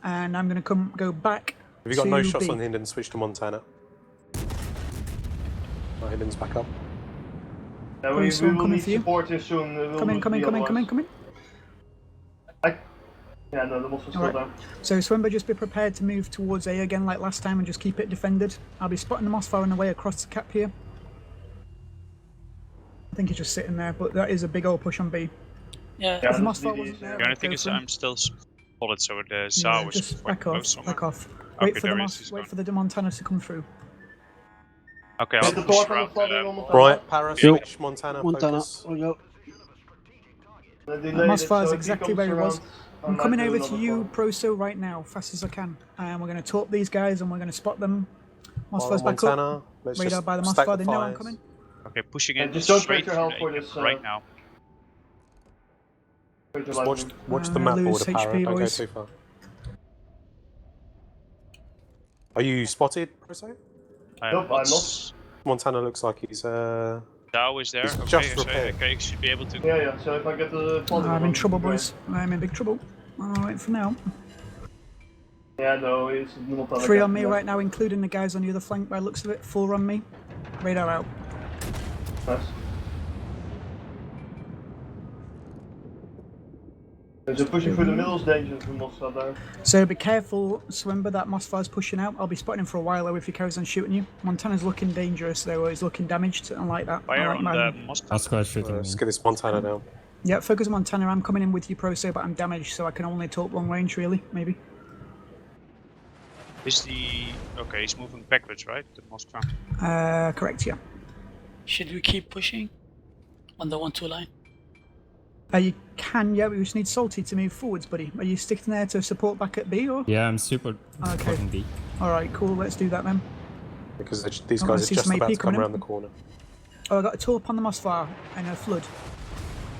and I'm going to go back. have you got no to shots B. on Hinden? Switch to Montana. Oh, Hinden's back up. Yeah, Oh, we someone will coming need for you? support here soon. We'll Come in, lose come in, B come in, come in, otherwise. come in. Yeah, no, the boss was still Alright. down. So Swimber, just be prepared to move towards A again like last time and just keep it defended. I'll be spotting the Mothfire on the way across the cap here. I think he's just sitting there, but that is a big old push on B. Yeah, Yeah, If the this Mothfire DD wasn't is there, here. The only I'd thing go is for him. I'm still spotted, so the Yeah, Zhao is just quite back off, close somewhere. back off. Okay, Wait for there the he is, he's wait gone. for the Montana to come through. Okay, Hit I'll the push door from the around. flooding on Montana. Right, Para, Yep. switch Montana, Montana. focus. Roger. They delayed it, Mothfire's so if exactly comes where he was. around, I I'm might coming do over another to you, one. Proso, right now, fast as I can. And we're going to torp these guys and we're going to spot them. Mothfire's Fire back up. Montana. Let's Radar just by the stack Mothfire, they know I'm fires. coming. Okay, pushing Yeah, in just don't straight break your health to for the this, right now. Wait till Just watch, lightning. watch the I'm map gonna lose order, Para. HP, Don't go boys. too far. Are you spotted, Proso? Nope, I'm not. Montana looks like he's Zhao is there. It's Okay, just so repaired. okay, you should be able to. Yeah, so if I get the flooding I'm one, in trouble, great. boys. I'm in big trouble. Alright, for now. Yeah, no, it's not on 3 on me right now, including the guys on the other flank by the looks of it. 4 on me. Radar out. Nice. So pushing through the middle is dangerous for Moskva there. So be careful, Swimber, that Mossfar's pushing out. I'll be spotting him for a while though if he carries on shooting you. Montana's looking dangerous though, he's looking damaged. I don't like that. I Fire like on my- the Moscow. Moscow is shooting me. Let's get this Montana down. Yeah, focus on Montana. I'm coming in with you, Proso, but I'm damaged, so I can only talk long range, really, maybe. Is the... Okay, he's moving backwards, right? The Moscow. Correct, yeah. Should we keep pushing on the 1-2 line? You can, yeah, we just need Salty to move forwards, buddy. Are you sticking there to support back at B, or? Yeah, I'm super fucking B. Alright, cool, let's do that then. Because these I wanna guys see are just some about AP to come coming in. around the corner. Oh, I got a Torp on the Mossfire and a Flood.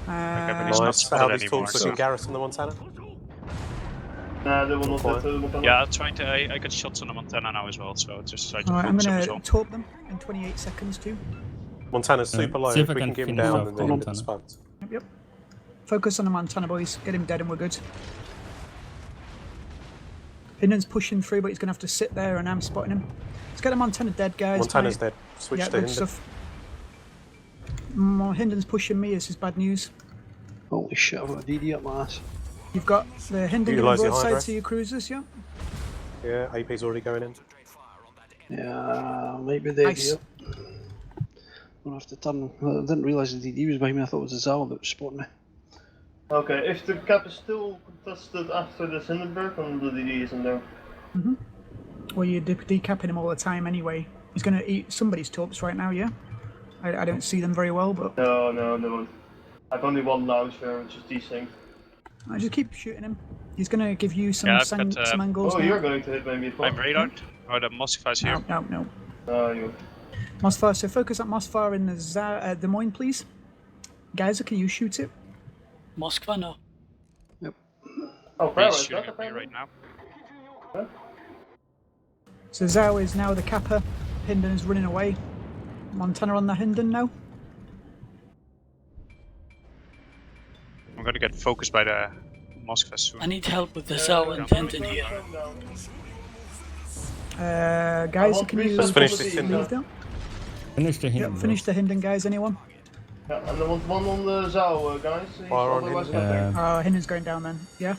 but he's not Nice. spotted How these anymore, talks pushing so- Garrus on the Montana? Nah, they will not Fine. hit the Montana. Yeah, I'm trying to... I got shots on the Montana now as well, so just try to Alright, I'm focus on gonna as well. Torp them in 28 seconds too. Montana's super low. see if If I we can can get him finish down, off then the they hit the Montana. spots. Yep. Focus on the Montana, boys. Get him dead and we're good. Hinden's pushing through, but he's gonna have to sit there and I'm spotting him. Let's get the Montana dead, guys. Montana's Right. dead. Switch Yeah, to good Hinden. stuff. Hinden's pushing me, this is bad news. Holy shit, I've got a DD up my ass. You've got the Hinden doing Utilise your high broadside breath. to your cruisers, yeah? Yeah, AP's already going in. Yeah, might be dead Nice. here. Gonna have to turn. I didn't realise the DD was behind me, I thought it was the Zal that was spotting me. Okay, if the cap is still contested after this Hindenburg, then the DD isn't there. Well, you're decapping him all the time anyway. He's gonna eat somebody's torps right now, yeah? I don't see them very well, but No, no, no. I've only one launcher, which is desync. I just keep shooting him. He's gonna give you some, Yeah, I've got, some angles Oh, now. you're going to hit maybe as well. I'm radar. Oh, the Moskva's here. No. No, you. Mossfire, so focus on Mossfire in the Des Moines, please. Geyser, can you shoot it? Moskva, no. Oh, Farah, He's is shooting that at the me Farah? right now. So Zhao is now the capper. Hinden is running away. Montana on the Hinden now. I'm gonna get focused by the Moskva soon. I need help with the Zal and Hinton here. Geyser, can you Let's finish this leave Hinden. them? Finish the Hinden. Yep, finish the Hinden, guys. Anyone? Yeah, and there was one on the Zhao, guys. He's Fire on otherwise him. nothing. Hinden's going down then. Yeah.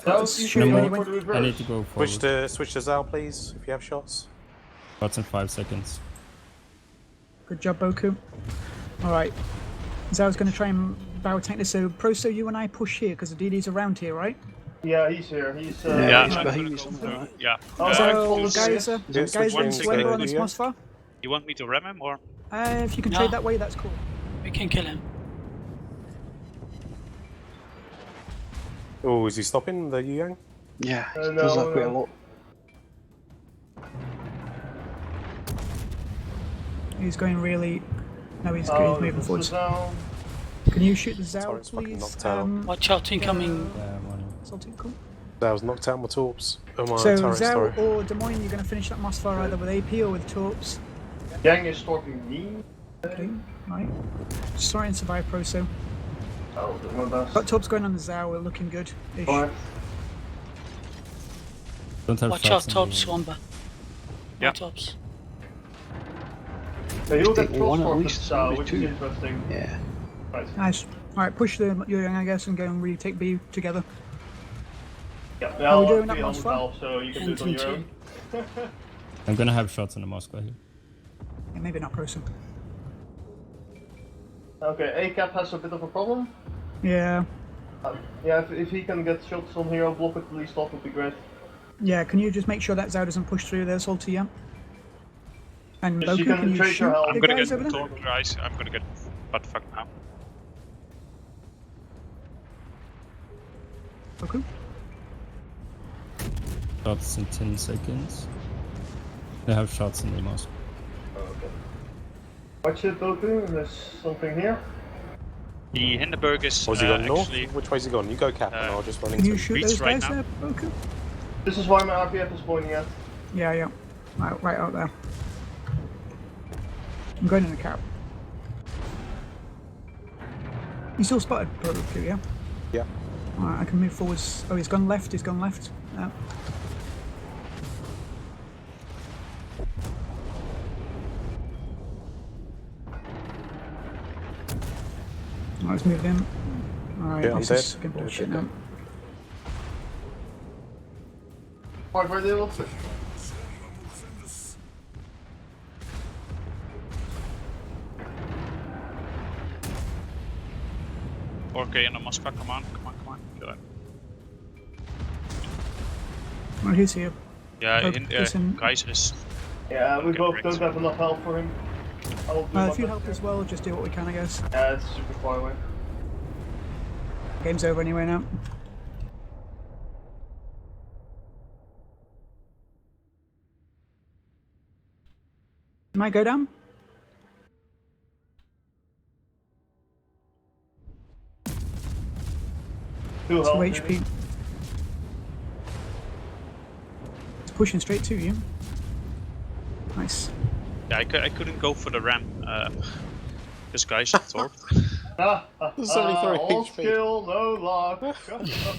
Zhao's shoot shooting him for anyway. the reverse. I need to go forward. Switch to Zal, please, if you have shots. Shots in 5 seconds. Good job, Boku. Alright. Zhao's going to try and bow tank this. So, Proso, you and I push here because the DD's around here, right? Yeah, he's here. He's. Yeah, he's I'm behind gonna me go somewhere, through. right? Yeah. Oh, Uh, so So, I've Geyser, Yeah, Geyser switch and to Swimber on this yeah. Mossfire. you want me to ram him or? If you can No. trade that way, that's cool. We can kill him. Oh, is he stopping the Yang? Yeah, he No, does that quite a no. lot. He's going really. No, he's good. Oh, He's moving this is forwards. Zhao. Can you shoot the Zhao, Sorry, it's fucking please? knocked out. Watch out, incoming. Yeah, one. Salty, cool. Zal's knocked out my torps. Oh my So, turret, Zhao sorry. or Des Moines, you're going to finish that Mossfire either with AP or with torps. Yang is storming me. Okay, right. Just try and survive, Proso. Oh, doing my best. Got torps going on the Zhao, we're looking good. Alright. Don't have Watch out, shots in top the- Swamba. Yeah. Tops. So you'll get Take one at cross least, Zhao, maybe which two. is interesting. Yeah. Right. Nice. Alright, push the Yang, I guess, and go and really take B together. Yeah, How we I'll doing be that on Mossfire? Valve, so you can do it on your own. I'm gonna have shots in the Moscow here. Yeah, maybe not Proso. Okay, ACAP has a bit of a problem. Yeah. Yeah, if he can get shots on hero, block it at least off would be great. Yeah, can you just make sure that Zhao doesn't push through there, Salty, yeah? And Yes, you Boku, can can you trade your shoot health. the I'm gonna guys get over there? torn, guys. I'm gonna get butt fucked now. Boku? Shots in 10 seconds. They have shots in the Moscow. Okay. Watch it, Boku, there's something here. The Hindenburg is Was he gone north? actually... Which way's he gone? You go cap and I'll just run Can into you him. shoot Reach those right guys now. there, Boku? This is why my RPF is pointing at. Yeah. Right out there. I'm going in the cap. You still spotted Boku, yeah? Yeah. Alright, I can move forwards. Oh, he's gone left, Yeah. Alright, let's move in. Alright, Yeah, I'm this is dead. fucking bullshit Dead. now. Fight for the push. Okay, and the Moskva, come on, kill him. Well, he's here. Yeah, Oh, in, listen. Kaiser is. Yeah, we Okay, both great. don't have enough health for him. I'll do my If you best help here. as well, just do what we can, I guess. Yeah, it's super far away. Game's over anyway now. Might go down. Two 2 health. HP. It's pushing straight to you. Nice. Yeah, I couldn't go for the ram. This guy's torped. There's only 3 all HP. skill, no luck.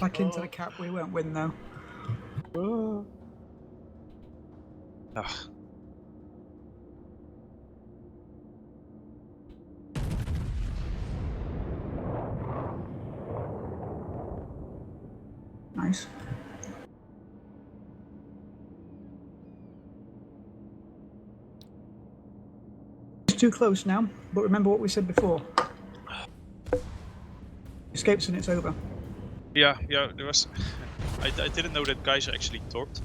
Back into the cap, we won't win though. Ugh. Nice. It's too close now, but remember what we said before. Escapes and it's over. Yeah, there was. I didn't know that guys are actually torped.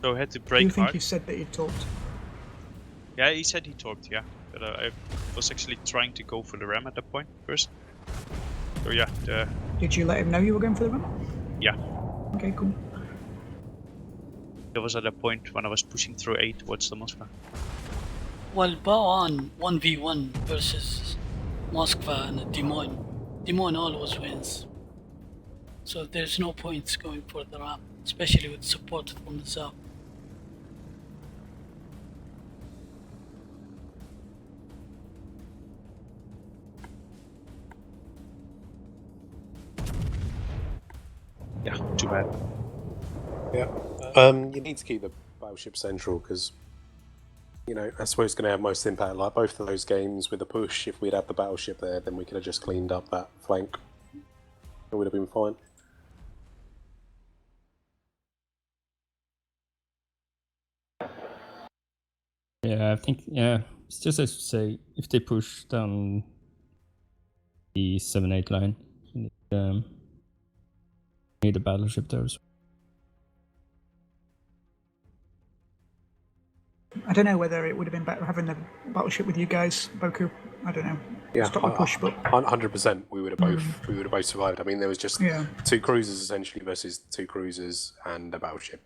So I had to Do break you think hard. you said that you talked? Yeah, he said he torped, yeah. But I was actually trying to go for the ram at that point first. So yeah, Did you let him know you were going for the run? yeah. Okay, cool. That was at that point when I was pushing through A towards the Moskva. Well, Baoan 1v1 versus Moskva and Des Moines. Des Moines always wins. So there's no points going for the ramp, especially with support from the south. Yeah, too bad. Yeah. You need to keep the battleship central because, you know, that's where it's going to have most impact. Like both of those games with the push, if we'd had the battleship there, then we could have just cleaned up that flank. It would have been fine. Yeah, I think, yeah, it's just as you say, if they push down the 7-8 line, you need a battleship there as well. I don't know whether it would have been better having the battleship with you guys, Boku. I don't know. Yeah, Stop the push, but 100%. We would have both survived. I mean, there was just yeah. 2 cruisers essentially versus 2 cruisers and a battleship.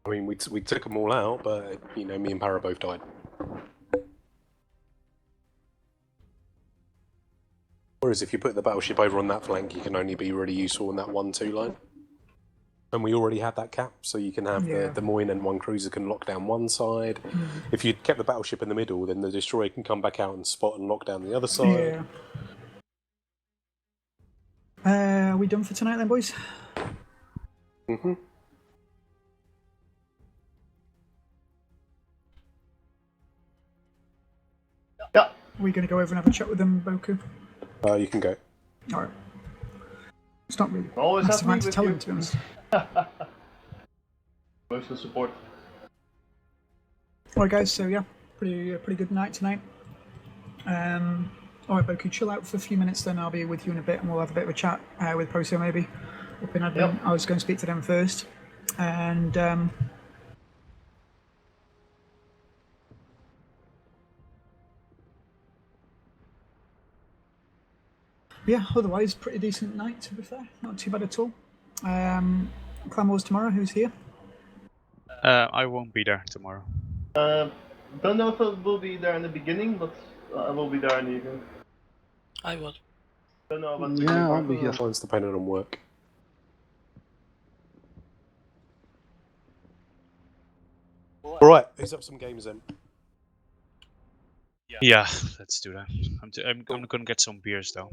I mean, we took them all out, but you know, me and Para both died. Whereas if you put the battleship over on that flank, you can only be really useful in that 1-2 line. And we already had that cap, so you can have the Des Moines and 1 cruiser can lock down one side. If you kept the battleship in the middle, then the destroyer can come back out and spot and lock down the other side. Yeah. Are we done for tonight then, boys? Mm-hmm. Yeah. Are we going to go over and have a chat with them, Boku? You can go. Alright. It's not really Always massive happy amount to with tell you. them, to be honest. Most of the support. Alright guys, so yeah, pretty good night tonight. Alright Boku, chill out for a few minutes then, I'll be with you in a bit and we'll have a bit of a chat with Procio maybe. Up in admin. Yep. I was going to speak to them first. And yeah, otherwise pretty decent night to be fair, not too bad at all. Clan Wars tomorrow, who's here? I won't be there tomorrow. Don't know if I will be there in the beginning, but I will be there in the evening. I will. Don't know about the Yeah, I'll evening be part. here. Mine's dependent on work. Alright, who's up some games then? Yeah, let's do that. I'm gonna get some beers though.